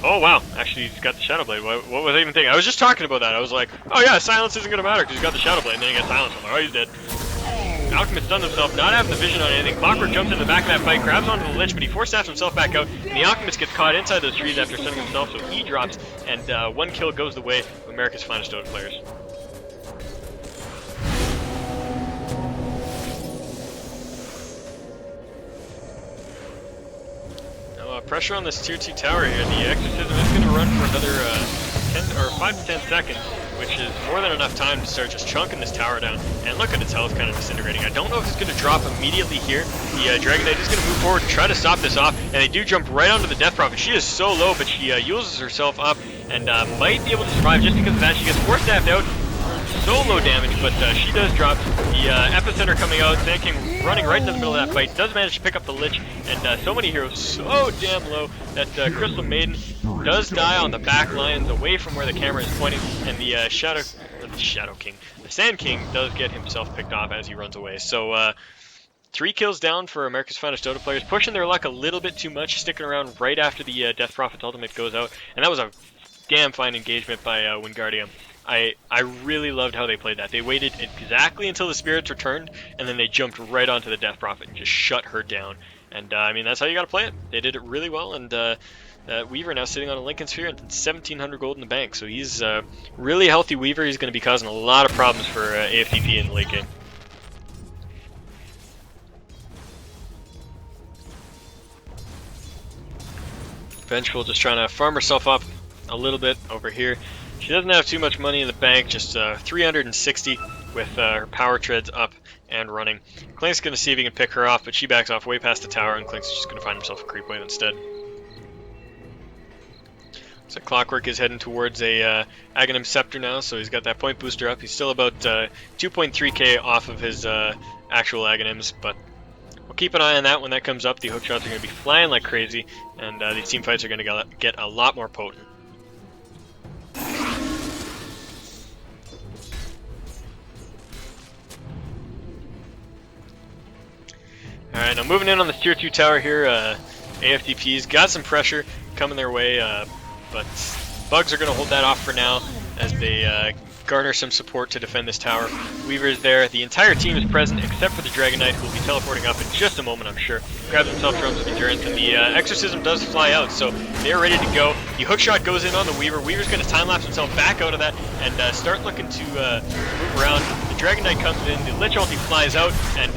Speaker 1: Oh wow, actually he's got the Shadow Blade. What was I even thinking? I was just talking about that. I was like, oh yeah, silence isn't going to matter because he's got the Shadow Blade, and then he gets silenced. I'm like, oh, he's dead. Alchemist stunned himself, not having the vision on anything. Clockwork jumps in the back of that fight, grabs onto the Lich, but he force-staffs himself back out, and the Alchemist gets caught inside those trees after stunning himself, so he drops, and 1 kill goes the way of America's Finest Dota players. Now, pressure on this tier 2 tower here. The Exorcism is going to run for another 5 to 10 seconds, which is more than enough time to start just chunking this tower down. And look at its health kind of disintegrating. I don't know if it's going to drop immediately here. The Dragon Knight is going to move forward and try to stop this off, and they do jump right onto the Death Prophet. She is so low, but she uses herself up and might be able to survive just because of that. She gets force-staffed out, so low damage, but she does drop. The Epicenter coming out, Sand King running right into the middle of that fight, does manage to pick up the Lich, and so many heroes so damn low that Crystal Maiden does die on the back lines away from where the camera is pointing, and the Sand King does get himself picked off as he runs away. So 3 kills down for America's Finest Dota players, pushing their luck a little bit too much, sticking around right after the Death Prophet's ultimate goes out, and that was a damn fine engagement by Wingardium. I really loved how they played that. They waited exactly until the spirits returned, and then they jumped right onto the Death Prophet and just shut her down. And I mean, that's how you gotta play it. They did it really well, and Weaver now sitting on a Lincoln Sphere and 1,700 gold in the bank. So he's really healthy Weaver. He's going to be causing a lot of problems for AFTP in the late game. Vengeful just trying to farm herself up a little bit over here. She doesn't have too much money in the bank, just 360 with her power treads up and running. Clink's going to see if he can pick her off, but she backs off way past the tower, and Clink's just going to find himself a creep wave instead. So Clockwork is heading towards a Aghanim Scepter now, so he's got that point booster up. He's still about 2.3k off of his actual Aghanims, but we'll keep an eye on that when that comes up. The hook shots are going to be flying like crazy, and these team fights are going to get a lot more potent. Alright, now moving in on the tier 2 tower here, AFDP's got some pressure coming their way, but Bugs are going to hold that off for now as they garner some support to defend this tower. Weaver is there. The entire team is present except for the Dragon Knight, who will be teleporting up in just a moment, I'm sure. Grabs himself drums of endurance, and the Exorcism does fly out, so they're ready to go. The hookshot goes in on the Weaver. Weaver's going to time-lapse himself back out of that and start looking to move around. The Dragon Knight comes in, the Lich ulti flies out, and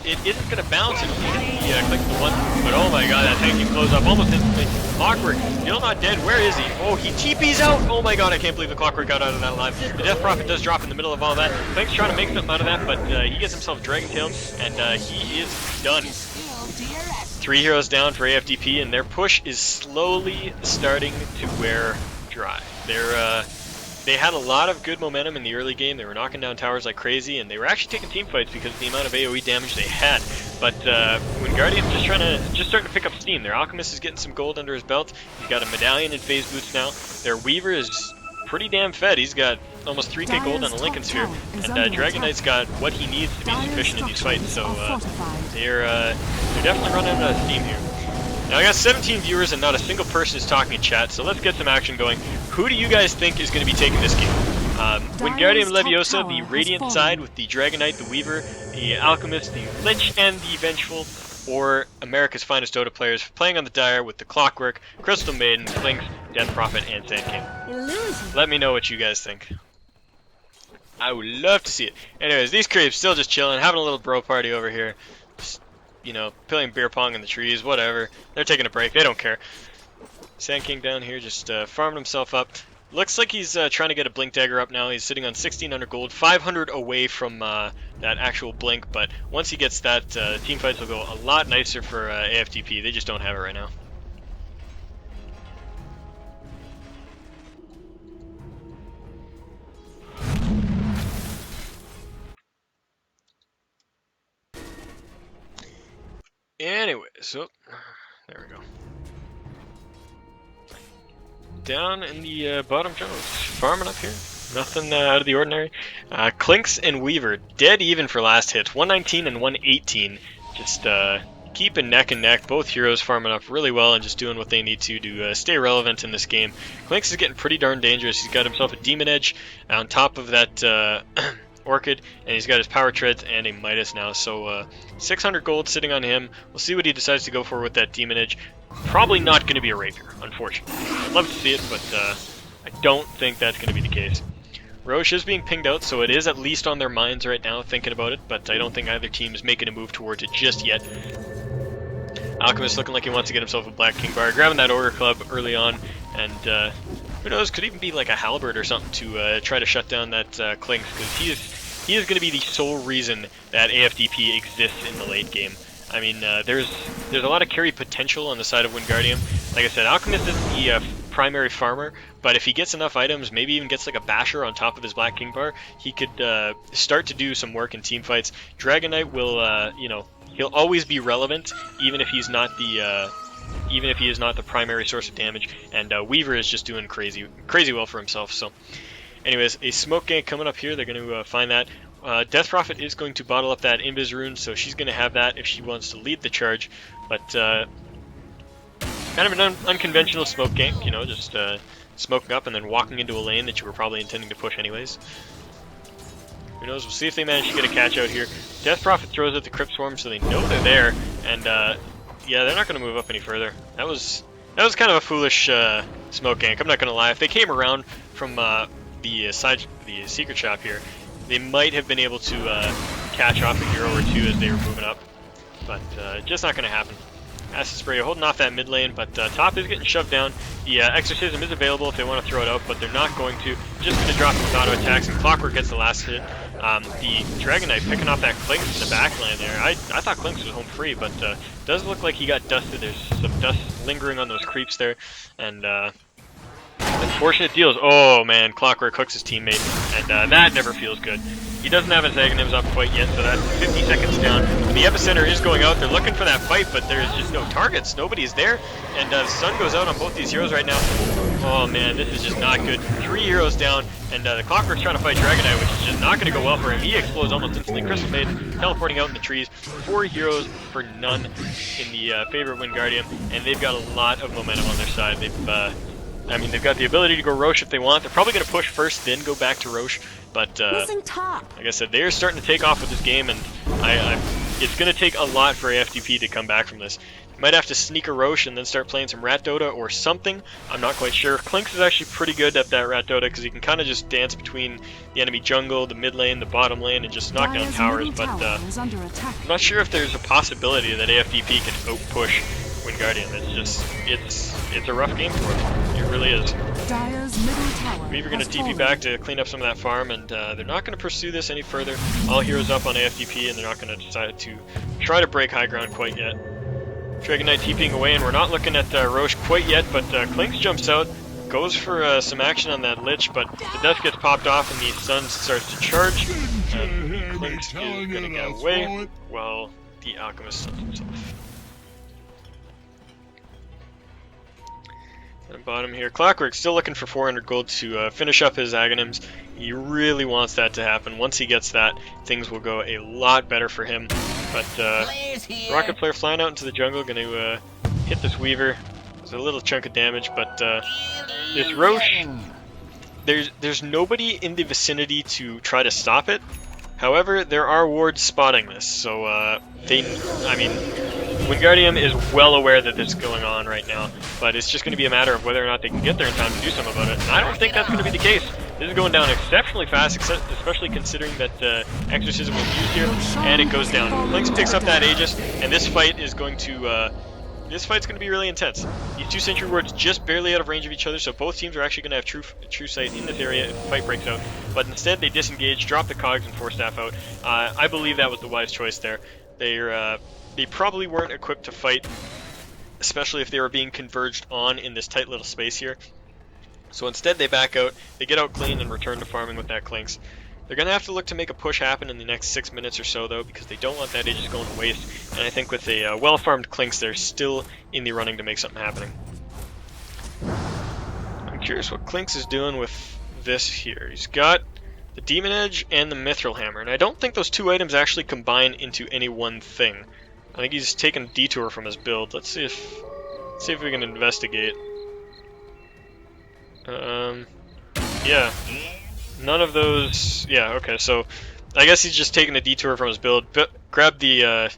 Speaker 1: it isn't going to bounce. It'll hit the click the one, but oh my god, that tanky blows up almost instantly. Clockwork, still not dead. Where is he? Oh, he TP's out! Oh my god, I can't believe the Clockwork got out of that alive. The Death Prophet does drop in the middle of all that. Clink's trying to make something out of that, but he gets himself Dragon Tailed, and he is done. 3 heroes down for AFDP, and their push is slowly starting to wear dry. They had a lot of good momentum in the early game. They were knocking down towers like crazy, and they were actually taking team fights because of the amount of AoE damage they had. But Wingardium just starting to pick up steam. Their Alchemist is getting some gold under his belt. He's got a medallion and phase boots now. Their Weaver is pretty damn fed. He's got almost 3k gold on the Lincoln Sphere, and Dragon Knight's got what he needs to be sufficient in these fights. So they're definitely running out of steam here. Now I got 17 viewers and not a single person is talking in chat, so let's get some action going. Who do you guys think is going to be taking this game? Wingardium Levioso, the Radiant side with the Dragon Knight, the Weaver, the Alchemist, the Lich, and the Vengeful, or America's finest Dota players playing on the Dire with the Clockwork, Crystal Maiden, Clinks, Death Prophet, and Sand King. Let me know what you guys think. I would love to see it. Anyways, these creeps still just chilling, having a little bro party over here. Just, you know, playing beer pong in the trees, whatever. They're taking a break, they don't care. Sand King down here just farming himself up. Looks like he's trying to get a Blink Dagger up now. He's sitting on 1,600 gold, 500 away from that actual Blink, but once he gets that, team fights will go a lot nicer for AFTP. They just don't have it right now. Anyway, so there we go. Down in the bottom jungles, farming up here. Nothing out of the ordinary. Clinks and Weaver dead even for last hits, 119 and 118. Just keeping neck and neck. Both heroes farming up really well and just doing what they need to stay relevant in this game. Clinks is getting pretty darn dangerous. He's got himself a Demon Edge on top of that Orchid, and he's got his Power Treads and a Midas now, so 600 gold sitting on him. We'll see what he decides to go for with that Demon Edge. Probably not going to be a Rapier, unfortunately. I'd love to see it, but I don't think that's going to be the case. Roche is being pinged out, so it is at least on their minds right now thinking about it, but I don't think either team is making a move towards it just yet. Alchemist looking like he wants to get himself a Black King Bar, grabbing that Ogre Club early on, and who knows, could even be like a Halberd or something to try to shut down that Clinks, because he is going to be the sole reason that AFDP exists in the late game. I mean, there's a lot of carry potential on the side of Wingardium. Like I said, Alchemist isn't the primary farmer, but if he gets enough items, maybe even gets like a Basher on top of his Black King Bar, he could start to do some work in team fights. Dragon Knight will, you know, he'll always be relevant, even if he's not the even if he is not the primary source of damage. And Weaver is just doing crazy well for himself. So, anyways, a smoke gank coming up here. They're going to find that. Death Prophet is going to bottle up that Invis rune, so she's going to have that if she wants to lead the charge. But kind of an unconventional smoke gank, you know, just smoking up and then walking into a lane that you were probably intending to push anyways. Who knows? We'll see if they manage to get a catch out here. Death Prophet throws out the Crypt Swarm, so they know they're there, and yeah, they're not going to move up any further. That was kind of a foolish smoke gank. I'm not going to lie. If they came around from the secret shop here, they might have been able to catch off a hero or two as they were moving up, but just not going to happen. Acid Spray holding off that mid lane, but top is getting shoved down. The Exorcism is available if they want to throw it out, but they're not going to. Just going to drop some auto attacks, and Clockwork gets the last hit. The Dragon Knight picking off that Clinks in the back line there. I thought Clinks was home free, but does look like he got dusted. There's some dust lingering on those creeps there, and unfortunate deals. Oh man, Clockwork hooks his teammate, and that never feels good. He doesn't have his Aghanims up quite yet, so that's 50 seconds down. The Epicenter is going out. They're looking for that fight, but there's just no targets. Nobody's there, and the sun goes out on both these heroes right now. Oh man, this is just not good. 3 heroes down, and the Clockwork's trying to fight Dragon Knight, which is just not going to go well for him. He explodes almost instantly. Crystal Maiden teleporting out in the trees. 4 heroes for none in the favor of Wingardium, and they've got a lot of momentum on their side. They've got the ability to go Roche if they want. They're probably going to push first, then go back to Roche. But like I said, they're starting to take off with this game, and it's going to take a lot for AFTP to come back from this. Might have to sneak a Roche and then start playing some Rat Dota or something. I'm not quite sure. Clinks is actually pretty good at that Rat Dota because he can kind of just dance between the enemy jungle, the mid lane, the bottom lane, and just knock down towers. But I'm not sure if there's a possibility that AFTP can out-push Wingardium. It's a rough game for him. It really is. We're going to TP back to clean up some of that farm, and they're not going to pursue this any further. All heroes up on AFTP, and they're not going to decide to try to break high ground quite yet. Dragon Knight TPing away, and we're not looking at Roche quite yet, but Clinks jumps out, goes for some action on that Lich, but the dust gets popped off, and the sun starts to charge, and Clinks is going to get away, while the Alchemist stuns himself. And bottom here, Clockwork still looking for 400 gold to finish up his Aghanims. He really wants that to happen. Once he gets that, things will go a lot better for him. But Rocket Player flying out into the jungle, going to hit this Weaver. There's a little chunk of damage, but this Roche, there's nobody in the vicinity to try to stop it. However, there are wards spotting this, so Wingardium is well aware that this is going on right now, but it's just going to be a matter of whether or not they can get there in time to do something about it. And I don't think that's going to be the case. This is going down exceptionally fast, especially considering that Exorcism was used here, and it goes down. Clinks picks up that Aegis, and this fight is going to this fight's going to be really intense. These 2 Sentry Wards just barely out of range of each other, so both teams are actually going to have true sight in this area if the fight breaks out. But instead, they disengage, drop the cogs, and force staff out. I believe that was the wise choice there. They probably weren't equipped to fight, especially if they were being converged on in this tight little space here. So instead, they back out, they get out clean, and return to farming with that Clinks. They're going to have to look to make a push happen in the next 6 minutes or so, though, because they don't want that Aegis going to waste. And I think with a well-farmed Clinks, they're still in the running to make something happening. I'm curious what Clinks is doing with this here. He's got the Demon Edge and the Mithril Hammer, and I don't think those 2 items actually combine into any one thing. I think he's taken a detour from his build. Let's see if we can investigate. Yeah. None of those... Yeah, okay, so I guess he's just taking a detour from his build. Grabbed the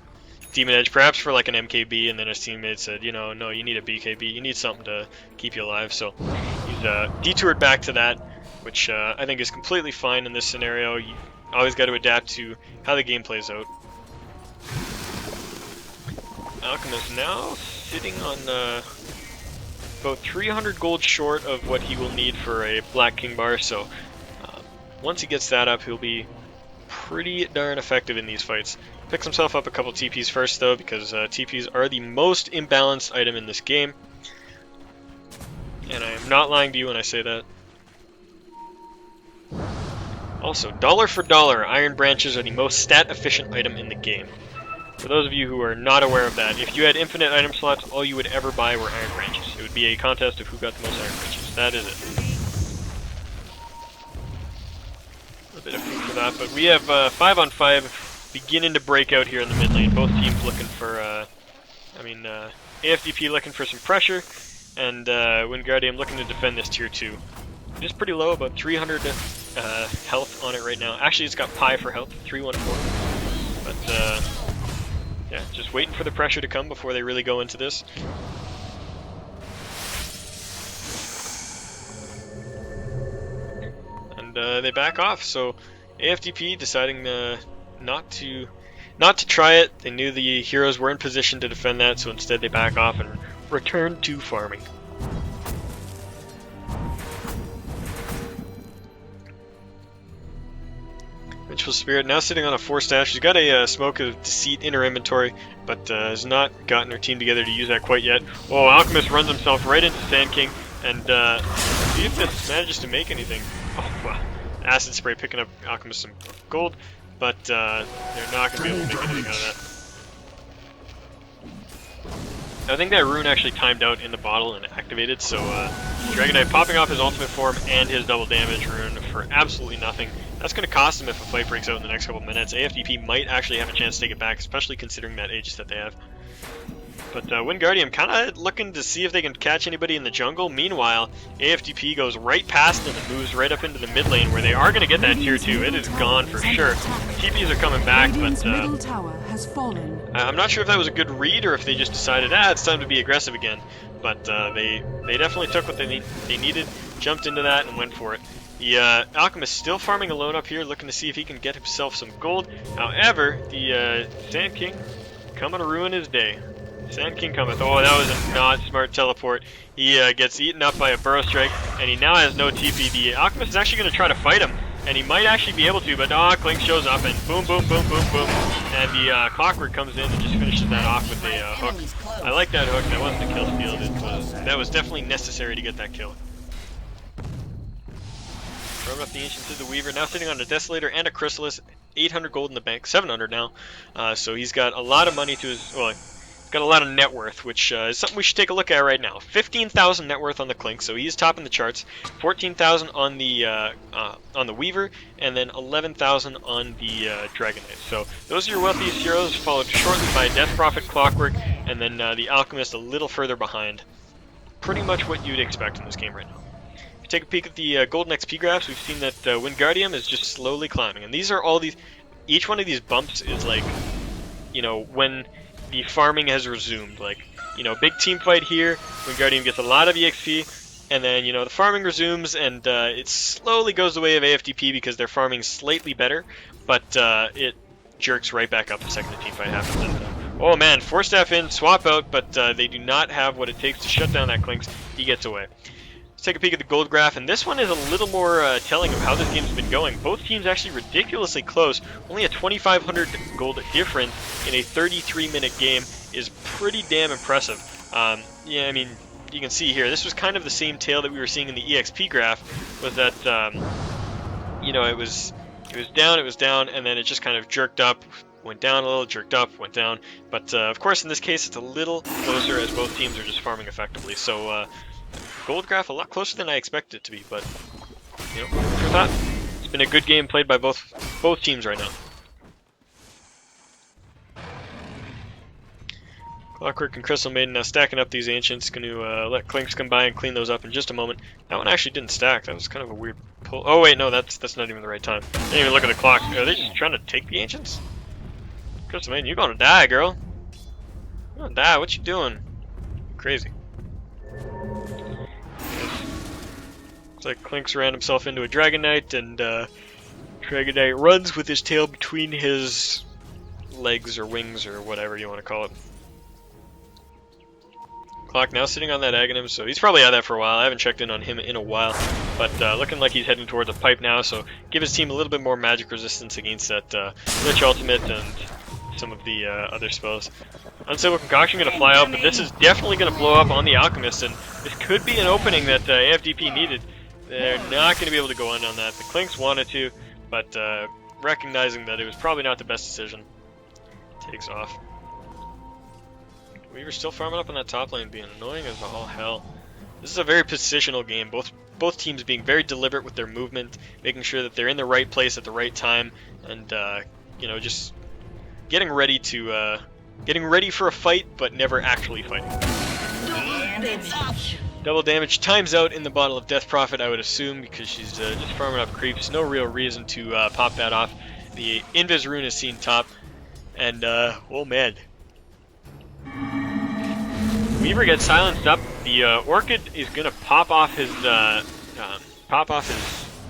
Speaker 1: Demon Edge, perhaps for like an MKB, and then his teammate said, you know, no, you need a BKB. You need something to keep you alive. So he's detoured back to that, which I think is completely fine in this scenario. You always got to adapt to how the game plays out. Alchemist now sitting on about 300 gold short of what he will need for a Black King bar, so once he gets that up, he'll be pretty darn effective in these fights. Picks himself up a couple TPs first, though, because TPs are the most imbalanced item in this game. And I am not lying to you when I say that. Also, dollar for dollar, Iron Branches are the most stat-efficient item in the game. For those of you who are not aware of that, if you had infinite item slots, all you would ever buy were Iron Branches. It would be a contest of who got the most Iron Branches. That is it. A bit of food for that, but we have 5-on-5 beginning to break out here in the mid lane. Both teams looking for, AFDP looking for some pressure, and Wingardium looking to defend this tier 2. It is pretty low, about 300 health on it right now. Actually, it's got pi for health, 314. But yeah, just waiting for the pressure to come before they really go into this. And they back off, so AFDP deciding not to not to try it. They knew the heroes were in position to defend that, so instead they back off and return to farming. Vengeful Spirit now sitting on a 4-staff. She's got a Smoke of Deceit in her inventory, but has not gotten her team together to use that quite yet. Oh, Alchemist runs himself right into Sand King, and see if this manages to make anything. Oh, wow. Acid Spray picking up Alchemist some gold, but they're not going to be able to make anything out of that. I think that rune actually timed out in the bottle and activated, so Dragonite popping off his ultimate form and his double damage rune for absolutely nothing. That's going to cost him if a fight breaks out in the next couple minutes. AFDP might actually have a chance to take it back, especially considering that Aegis that they have. But Wingardium kind of looking to see if they can catch anybody in the jungle. Meanwhile, AFDP goes right past them and moves right up into the mid lane where they are going to get that tier 2. It is gone for sure. TPs are coming back, but I'm not sure if that was a good read or if they just decided, it's time to be aggressive again. But they definitely took what they needed, jumped into that, and went for it. The Alchemist still farming alone up here, looking to see if he can get himself some gold. However, the Sand King coming to ruin his day. Sand King cometh. Oh, that was a not smart teleport. He gets eaten up by a Burrow Strike, and he now has no TP. The Alchemist is actually going to try to fight him, and he might actually be able to, but Clink shows up, and boom, boom, boom, boom, boom. And the Clockwork comes in and just finishes that off with a hook. I like that hook. That wasn't a kill steal. That was definitely necessary to get that kill. Throwing up the Ancient to the Weaver, now sitting on a Desolator and a Chrysalis, 800 gold in the bank, 700 now. So he's got a lot of money to his, well, got a lot of net worth, which is something we should take a look at right now. 15,000 net worth on the Clink, so he's topping the charts. 14,000 on the Weaver, and then 11,000 on the Dragonite. So those are your wealthiest heroes, followed shortly by Death Prophet, Clockwork, and then the Alchemist a little further behind. Pretty much what you'd expect in this game right now. Take a peek at the golden XP graphs. We've seen that Wingardium is just slowly climbing, and these are all these. Each one of these bumps is like, you know, when the farming has resumed. Like, you know, big team fight here. Wingardium gets a lot of EXP, and then you know the farming resumes, and it slowly goes the way of AFDP because they're farming slightly better, but it jerks right back up the second the team fight happens. And, oh man, 4-staff in, swap out, but they do not have what it takes to shut down that Clinks. He gets away. Let's take a peek at the gold graph, and this one is a little more telling of how this game's been going. Both teams actually ridiculously close. Only a 2,500 gold difference in a 33-minute game is pretty damn impressive. Yeah, I mean, you can see here, this was kind of the same tale that we were seeing in the EXP graph, was that, you know, it was down, and then it just kind of jerked up, went down a little, jerked up, went down. But, of course, in this case, it's a little closer as both teams are just farming effectively. So, gold graph a lot closer than I expected it to be, but you know, for that, it's been a good game played by both teams right now. Clockwork and Crystal Maiden now stacking up these Ancients. Going to let Clinks come by and clean those up in just a moment. That one actually didn't stack. That was kind of a weird pull. Oh wait, no, that's not even the right time. Didn't even look at the clock. Are they just trying to take the Ancients? Crystal Maiden, you're gonna die, girl. You're gonna die. What you doing? Crazy. Looks like Clinks ran himself into a Dragonite, and Dragonite runs with his tail between his legs or wings or whatever you want to call it. Clock now sitting on that Aghanim, so he's probably had that for a while. I haven't checked in on him in a while, but looking like he's heading towards a pipe now, so give his team a little bit more magic resistance against that Lich Ultimate and some of the other spells. Unstable Concoction going to fly out, but this is definitely going to blow up on the Alchemist, and this could be an opening that AFDP needed. They're not going to be able to go in on that. The Clinks wanted to, but recognizing that it was probably not the best decision, takes off. Weaver's still farming up on that top lane, being annoying as all hell. This is a very positional game. Both teams being very deliberate with their movement, making sure that they're in the right place at the right time, and you know, just getting ready for a fight, but never actually fighting.
Speaker 3: And it's off.
Speaker 1: Double damage times out in the bottle of Death Prophet, I would assume, because she's just farming up creeps. No real reason to pop that off. The Invis rune is seen top, and oh man. Weaver gets silenced up. The Orchid is gonna pop off his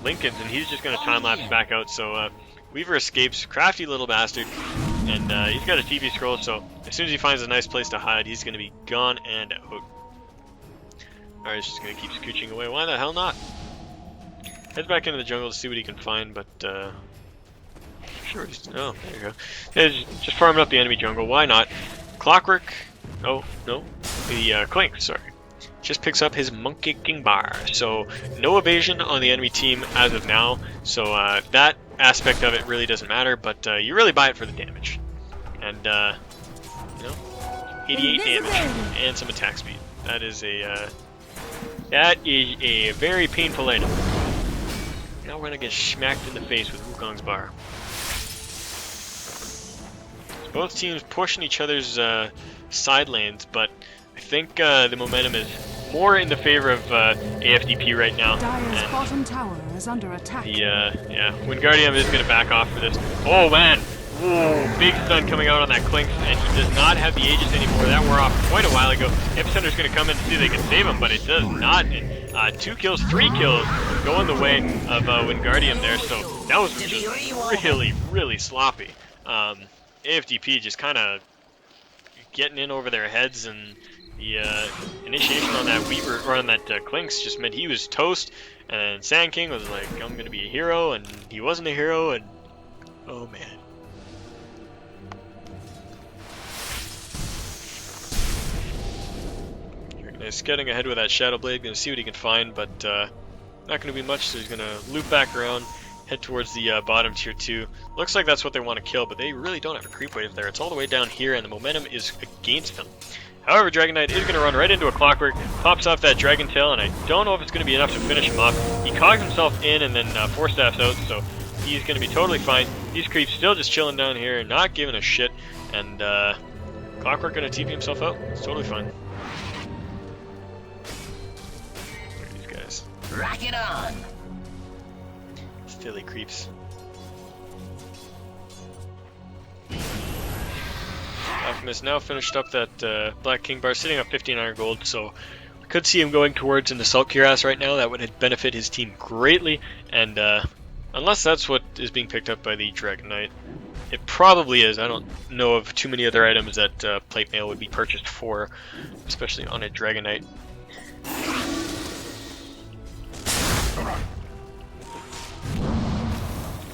Speaker 1: Lincolns, and he's just gonna time lapse back out. So Weaver escapes, crafty little bastard, and he's got a TP scroll, so as soon as he finds a nice place to hide, he's going to be gone and out. Alright, he's just going to keep scooching away. Why the hell not? Heads back into the jungle to see what he can find, but sure, oh, there you go. He's just farming up the enemy jungle. Why not? Clockwork. Oh no, the Clink. Sorry, just picks up his Monkey King bar. So no evasion on the enemy team as of now. So that aspect of it really doesn't matter, but you really buy it for the damage, and you know, 88 damage and some attack speed. That is a very painful item. Now we're gonna get smacked in the face with Wukong's bar. So both teams pushing each other's side lanes, but I think the momentum is more in the favor of AFDP right now.
Speaker 4: Dire's bottom tower is under attack.
Speaker 1: The Wingardium is gonna back off for this. Oh man! Whoa, big stun coming out on that Clink, and he does not have the Aegis anymore. That wore off quite a while ago. Epicenter's going to come in to see if they can save him, but it does not. And 2 kills, 3 kills going the way of Wingardium there, so that was just really, really sloppy. AFDP just kind of getting in over their heads, and the initiation on that Weaver, or on that Clinks, just meant he was toast, and Sand King was like, I'm going to be a hero, and he wasn't a hero, and oh man. He's getting ahead with that Shadow Blade, going to see what he can find, but not going to be much, so he's going to loop back around, head towards the bottom tier 2. Looks like that's what they want to kill, but they really don't have a creep wave there. It's all the way down here, and the momentum is against them. However, Dragon Knight is going to run right into a Clockwork, pops off that Dragon Tail, and I don't know if it's going to be enough to finish him off. He cogs himself in and then 4 staffs out, so he's going to be totally fine. These creeps still just chilling down here, not giving a shit, and Clockwork going to TP himself out. It's totally fine.
Speaker 3: Rock it on!
Speaker 1: Philly creeps. Alchemist now finished up that Black King bar, sitting on 1500 gold, so we could see him going towards an Assault Cuirass right now. That would benefit his team greatly, and unless that's what is being picked up by the Dragon Knight, it probably is. I don't know of too many other items that Plate Mail would be purchased for, especially on a Dragon Knight.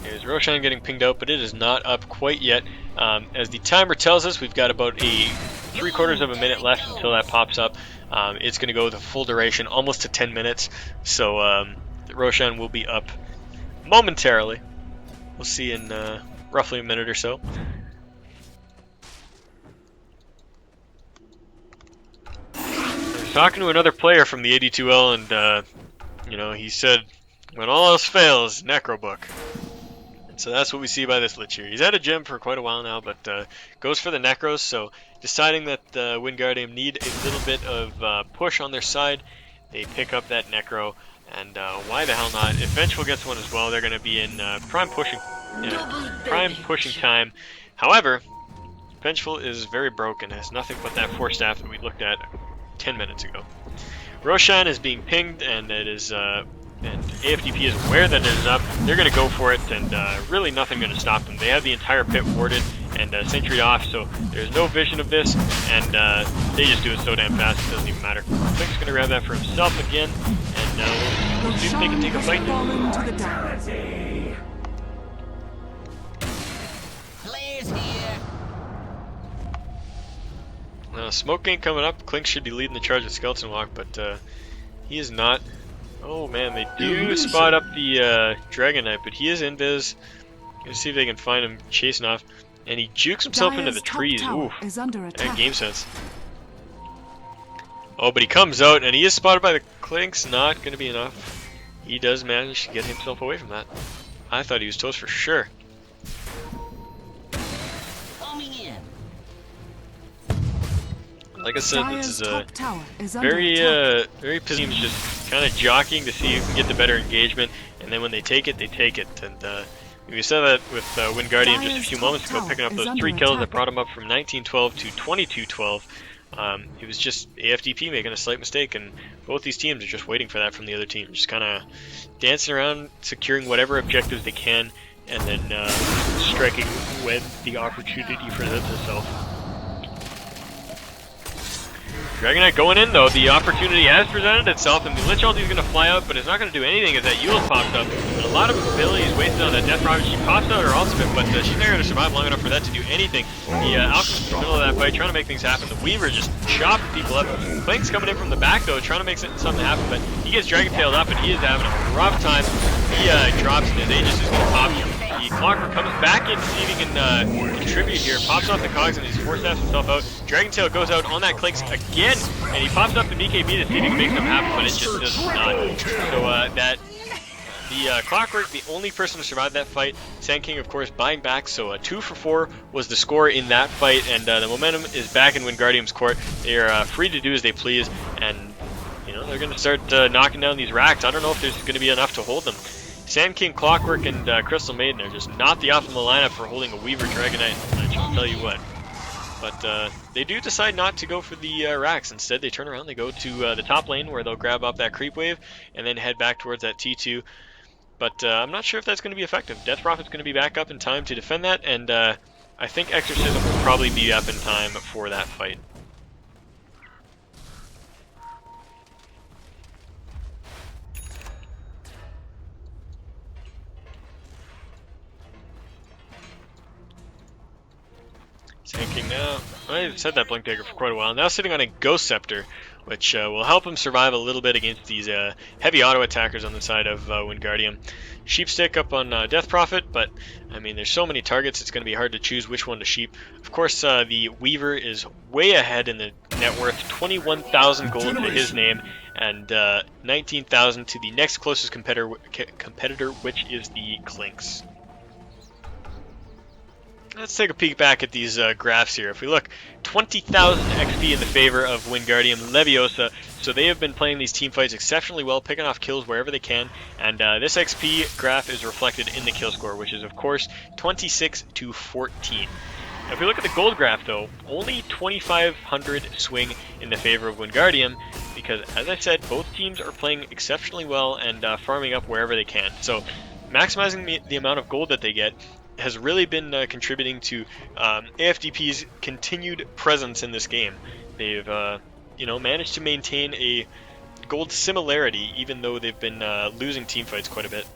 Speaker 1: Here's Roshan getting pinged out, but it is not up quite yet. As the timer tells us, we've got about a 3/4 of a minute left until that pops up. It's going to go the full duration, almost to 10 minutes. So Roshan will be up momentarily. We'll see in roughly a minute or so. I was talking to another player from the AD2L, and you know, he said, when all else fails, Necro Book. And so that's what we see by this Lich here. He's at a gym for quite a while now, but goes for the Necros, so deciding that Wingardium need a little bit of push on their side, they pick up that Necro, and why the hell not? If Vengeful gets one as well, they're going to be in prime pushing time. However, Vengeful is very broken, has nothing but that 4 staff that we looked at 10 minutes ago. Roshan is being pinged, and it is and AFDP is aware that it is up. They're going to go for it, and really nothing going to stop them. They have the entire pit warded and sentryed off, so there's no vision of this, and they just do it so damn fast it doesn't even matter. Clink's going to grab that for himself again, and we'll see if they can take a fight.
Speaker 3: Players here.
Speaker 1: Smoke ain't coming up. Clink should be leading the charge of Skeleton Walk, but he is not. Oh man, they do spot up the Dragon Knight, but he is invis. Gonna see if they can find him chasing off. And he jukes himself into the trees. Ooh, that game sense. Oh, but he comes out, and he is spotted by the Clink's. Not gonna be enough. He does manage to get himself away from that. I thought he was toast for sure. Like I said, this is a very teams just kind of jockeying to see who can get the better engagement, and then when they take it, they take it. And we said that with Wingardium just a few moments ago, picking up those 3 kills that brought him up from 1912 to 2212. It was just AFDP making a slight mistake, and both these teams are just waiting for that from the other team, just kind of dancing around, securing whatever objectives they can, and then striking when the opportunity presents itself. Dragon Knight going in though, the opportunity has presented itself, and the Lich ulti is going to fly out, but it's not going to do anything as that Eul's popped up. And a lot of abilities wasted on that Death Prophet. She pops out her ultimate, but she's not going to survive long enough for that to do anything. The Alchemist in the middle of that fight trying to make things happen. The Weaver just chopping people up. Blink's coming in from the back though, trying to make something happen, but he gets Dragon Tailed up, and he is having a rough time. He drops, and his Aegis is going to pop him. The Clockwork comes back in to see if he can contribute here, pops off the cogs, and he's force stabs himself out. Dragon Tail goes out on that Clinks again, and he pops up the BKB to see if he can make something happen, but it just does not. So the Clockwork, the only person to survive that fight. Sand King, of course, buying back, so 2 for 4 was the score in that fight, and the momentum is back in Wingardium's court. They are free to do as they please, and you know they're going to start knocking down these racks. I don't know if there's going to be enough to hold them. Sand King, Clockwork, and Crystal Maiden are just not the optimal lineup for holding a Weaver Dragon Knight, I'll tell you what. But they do decide not to go for the racks. Instead, they turn around, they go to the top lane where they'll grab up that creep wave and then head back towards that T2. But I'm not sure if that's going to be effective. Death Prophet's going to be back up in time to defend that, and I think Exorcism will probably be up in time for that fight. Sand King now, I've said that Blink Dagger for quite a while, now sitting on a Ghost Scepter, which will help him survive a little bit against these heavy auto attackers on the side of Wingardium. Sheepstick up on Death Prophet, but I mean there's so many targets it's going to be hard to choose which one to sheep. Of course the Weaver is way ahead in the net worth, 21,000 gold to his name, and 19,000 to the next closest competitor, which is the Clinks. Let's take a peek back at these graphs here. If we look, 20,000 XP in the favor of Wingardium Leviosa. So they have been playing these team fights exceptionally well, picking off kills wherever they can. And this XP graph is reflected in the kill score, which is, of course, 26 to 14. Now, if we look at the gold graph, though, only 2,500 swing in the favor of Wingardium, because, as I said, both teams are playing exceptionally well and farming up wherever they can. So maximizing the amount of gold that they get has really been contributing to AFDP's continued presence in this game. They've managed to maintain a gold similarity even though they've been losing team fights quite a bit.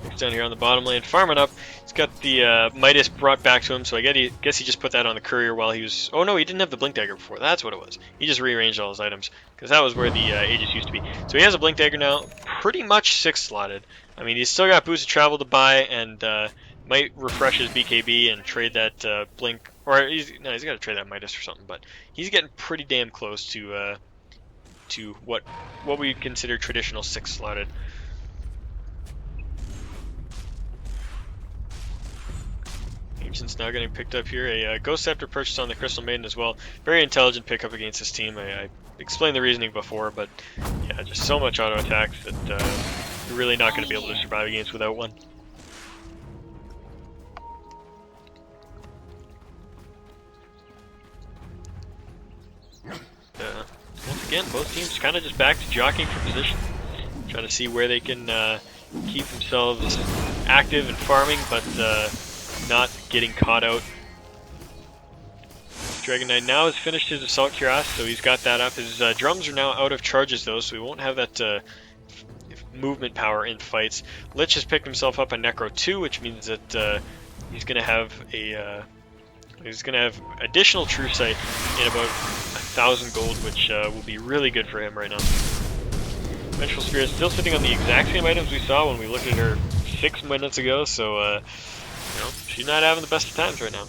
Speaker 1: He's down here on the bottom lane farming up. He's got the Midas brought back to him, so I guess he just put that on the courier while he was... Oh no, he didn't have the Blink Dagger before. That's what it was. He just rearranged all his items, because that was where the Aegis used to be. So he has a Blink Dagger now, pretty much 6-slotted. I mean, he's still got Boost of Travel to buy, and might refresh his BKB and trade that Blink... Or, he's got to trade that Midas or something, but he's getting pretty damn close to what we consider traditional 6-slotted. Ancient's now getting picked up here. A Ghost Scepter purchased on the Crystal Maiden as well. Very intelligent pickup against this team. I explained the reasoning before, but yeah, just so much auto attacks that you're really not going to be able to survive against without one. Once again, both teams kind of just back to jockeying for position, trying to see where they can keep themselves active and farming, but not getting caught out. Dragon Knight now has finished his Assault Cuirass, so he's got that up. His drums are now out of charges though, so he won't have that movement power in fights. Lich has picked himself up a Necro 2, which means that he's going to have additional True Sight in about 1,000 gold, which will be really good for him right now. Vengeful Spirit still sitting on the exact same items we saw when we looked at her 6 minutes ago, so she's not having the best of times right now.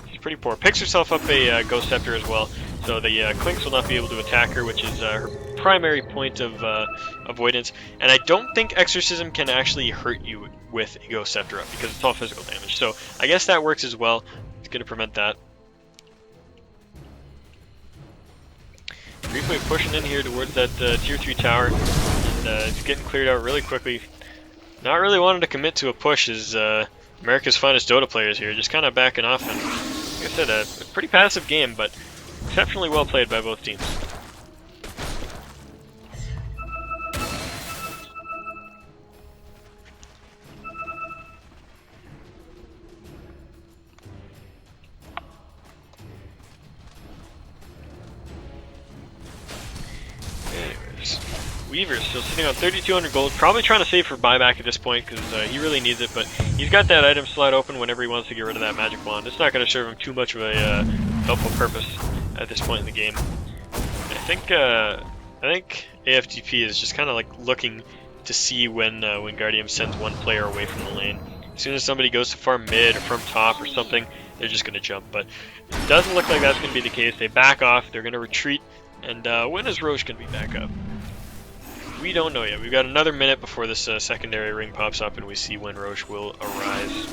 Speaker 1: She's pretty poor. Picks herself up a Ghost Scepter as well, so the Clinks will not be able to attack her, which is her primary point of avoidance. And I don't think Exorcism can actually hurt you with a Ghost Scepter up, because it's all physical damage. So I guess that works as well. It's going to prevent that. Creep Wave pushing in here towards that tier 3 tower, and it's getting cleared out really quickly. Not really wanting to commit to a push is America's finest Dota players here, just kind of backing off, and like I said, a pretty passive game, but exceptionally well played by both teams. Weaver still sitting on 3,200 gold, probably trying to save for buyback at this point because he really needs it, but he's got that item slot open whenever he wants to get rid of that magic wand. It's not going to serve him too much of a helpful purpose at this point in the game. I think AFTP is just kind of like looking to see when Wingardium sends one player away from the lane. As soon as somebody goes to farm mid or farm top or something, they're just going to jump, but it doesn't look like that's going to be the case. They back off, they're going to retreat, and when is Roche going to be back up? We don't know yet. We've got another minute before this secondary ring pops up and we see when Roche will arise.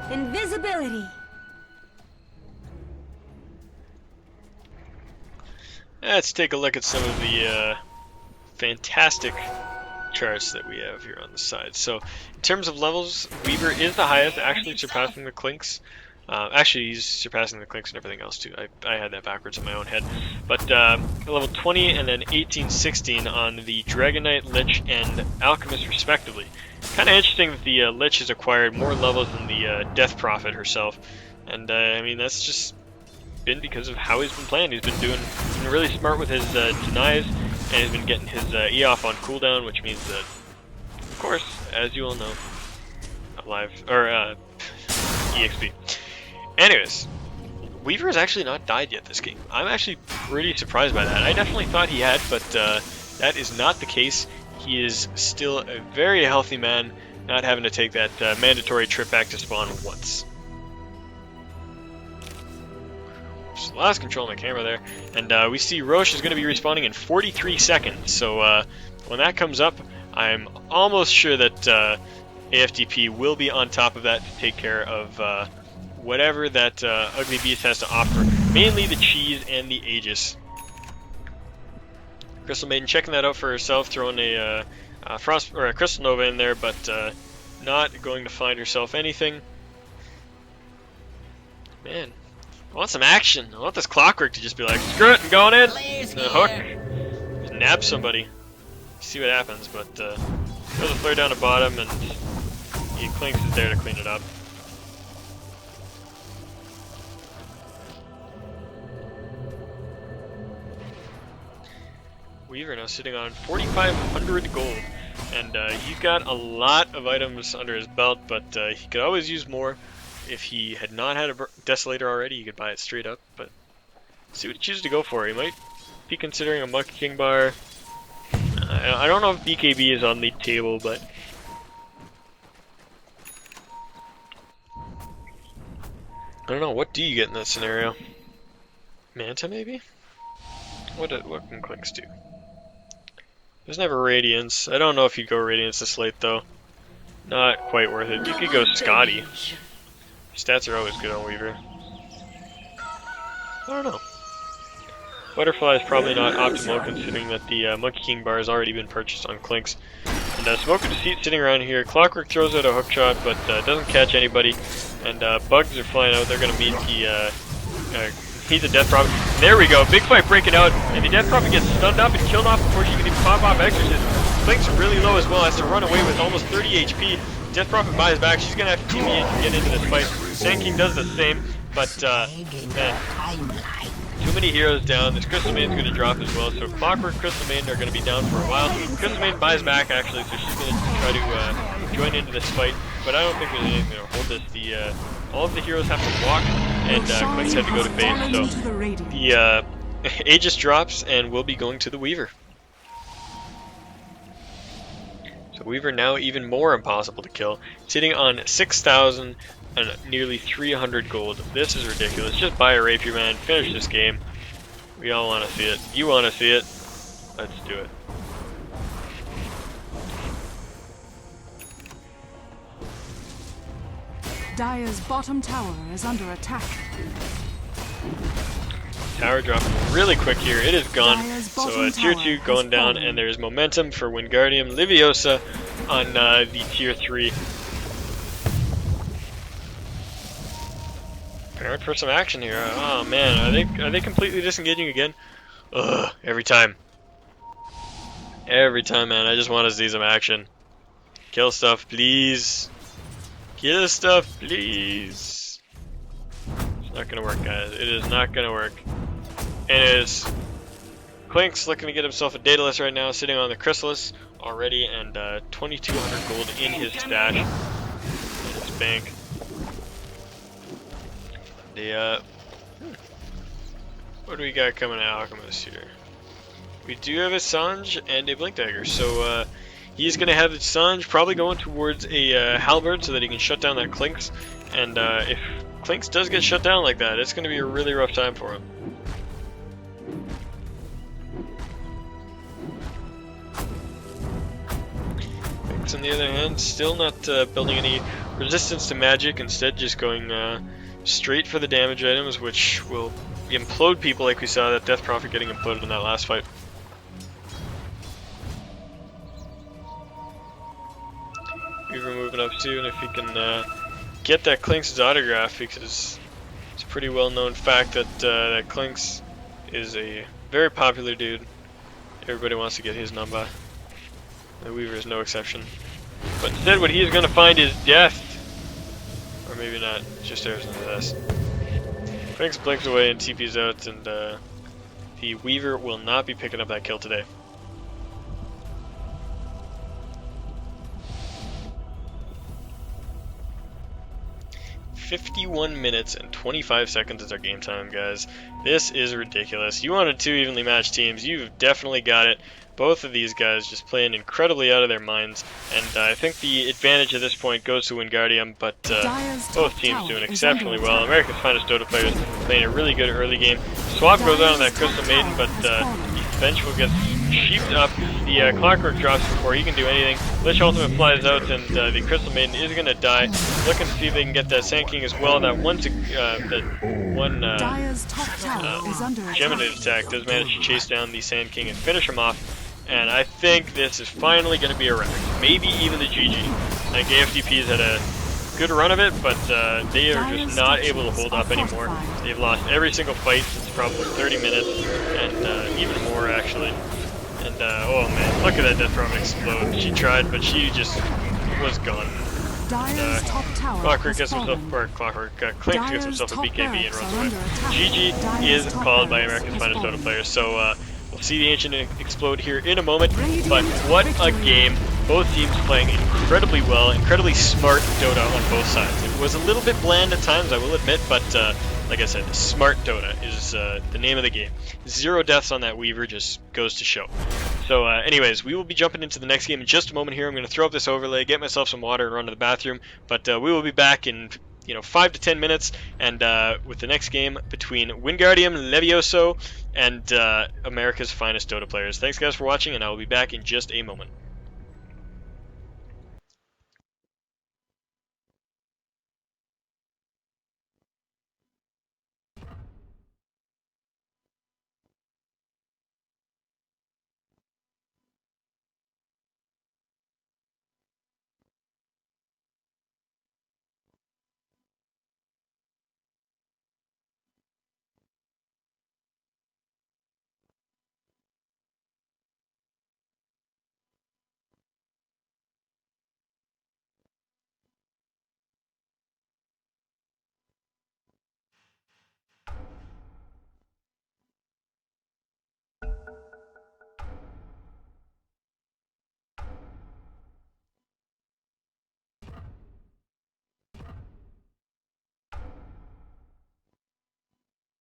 Speaker 4: Invisibility.
Speaker 1: Let's take a look at some of the fantastic charts that we have here on the side. So, in terms of levels, Weaver is the highest, actually surpassing the Clinks. Actually, he's surpassing the Clinks and everything else too. I had that backwards in my own head. But level 20 and then 18, 16 on the Dragon Knight, Lich, and Alchemist respectively. Kind of interesting that the Lich has acquired more levels than the Death Prophet herself. And I mean, that's just been because of how he's been playing. He's been really smart with his denies, and he's been getting his E off on cooldown, which means that, of course, as you all know, EXP. Anyways, Weaver has actually not died yet this game. I'm actually pretty surprised by that. I definitely thought he had, but that is not the case. He is still a very healthy man, not having to take that mandatory trip back to spawn once. Just lost control of my camera there. And we see Roche is going to be respawning in 43 seconds. So when that comes up, I'm almost sure that AFTP will be on top of that to take care of whatever that Ugly Beast has to offer. Mainly the cheese and the Aegis. Crystal Maiden checking that out for herself, throwing a Frost or a Crystal Nova in there, but not going to find herself anything. Man, I want some action. I want this Clockwork to just be like, screw it, I'm going in. The hook, just nab somebody. See what happens, but throw the flare down the bottom, and Clinks is there to clean it up. Weaver now sitting on 4,500 gold, and he's got a lot of items under his belt, but he could always use more. If he had not had a Desolator already, he could buy it straight up, but see what he chooses to go for. He might be considering a Monkey King bar. I don't know if BKB is on the table, but I don't know. What do you get in that scenario? Manta, maybe? What can Clinks do? Doesn't have a Radiance. I don't know if you'd go Radiance this late, though. Not quite worth it. You could go Scotty. Stats are always good on Weaver. I don't know. Butterfly is probably not optimal considering that the Monkey King bar has already been purchased on Clinks. And Smoke of Deceit sitting around here. Clockwork throws out a hook shot, but doesn't catch anybody. And bugs are flying out. They're going to meet the Death Prophet. There we go. Big fight breaking out. And the Death Prophet gets stunned up and killed off before she can even pop off Exorcist. Clinks are really low as well. Has to run away with almost 30 HP. Death Prophet buys back. She's going to have to TP to get into this fight. Sand King does the same. But, man, too many heroes down. This Crystal Maiden's going to drop as well. So Clockwork, Crystal Maiden are going to be down for a while. Crystal Maiden buys back, actually, so she's going to try to join into this fight. But I don't think there's anything going to hold this. All of the heroes have to walk, and Clinks had to go to base. So the Aegis drops, and we'll be going to the Weaver. So Weaver now even more impossible to kill, sitting on 6,000 and nearly 300 gold. This is ridiculous. Just buy a Rapier, man. Finish this game. We all want to see it. You want to see it. Let's do it.
Speaker 4: Dire's bottom tower is under attack.
Speaker 1: Tower dropping really quick here. It is gone. So tier 2 going down, and there's momentum for Wingardium Leviosa on the tier 3. Preparing for some action here. Oh man, are they completely disengaging again? Ugh, every time. Every time, man. I just want to see some action. Kill stuff, please. Kill stuff, please. It's not gonna work, guys. It is not gonna work. And it is Clink's looking to get himself a Daedalus right now, sitting on the Chrysalis already, and 2,200 gold in his stash, in his bank. What do we got coming out Alchemist here? We do have a Sanj and a Blink Dagger, so he's going to have the Sanj probably going towards a Halberd so that he can shut down that Clinks, and if Clinks does get shut down like that, it's going to be a really rough time for him. Clinks, on the other hand, still not building any resistance to magic, instead just going straight for the damage items, which will implode people like we saw that Death Prophet getting imploded in that last fight. Weaver moving up soon if he can get that Clinks' autograph, because it's a pretty well known fact that that Clinks is a very popular dude. Everybody wants to get his number. The Weaver is no exception. But instead what he is going to find is death. Or maybe not, just arrows into this. Clinks blinks away and TP's out, and the Weaver will not be picking up that kill today. 51 minutes and 25 seconds is our game time, guys. This is ridiculous. You wanted two evenly matched teams. You've definitely got it. Both of these guys just playing incredibly out of their minds, and I think the advantage at this point goes to Wingardium, but both teams doing exceptionally well. America's finest Dota players playing a really good early game. Swap goes on that Crystal Maiden, but the Vengeful gets sheeped up. The Clockwork drops before he can do anything. Lich Ultimate flies out, and the Crystal Maiden is going to die. Looking to see if they can get that Sand King as well. That one Geminate attack does manage to chase down the Sand King and finish him off. And I think this is finally going to be a wreck. Maybe even the GG. I think AFDP's had a good run of it, but they are just not able to hold up anymore. They've lost every single fight since probably 30 minutes, and even more actually. And oh man, look at that Death Robin explode. She tried, but she just was gone. Clockwork gets himself, or Clink gets himself a BKB and runs away. GG is called by America's finest Dota players. So we'll see the Ancient explode here in a moment, but what a game. Both teams playing incredibly well, incredibly smart Dota on both sides. It was a little bit bland at times, I will admit, but like I said, smart Dota is the name of the game. 0 deaths on that Weaver just goes to show. So anyways, we will be jumping into the next game in just a moment here. I'm going to throw up this overlay, get myself some water, and run to the bathroom, but we will be back in 5 to 10 minutes, and with the next game between Wingardium, Levioso, and America's finest Dota players. Thanks guys for watching, and I will be back in just a moment.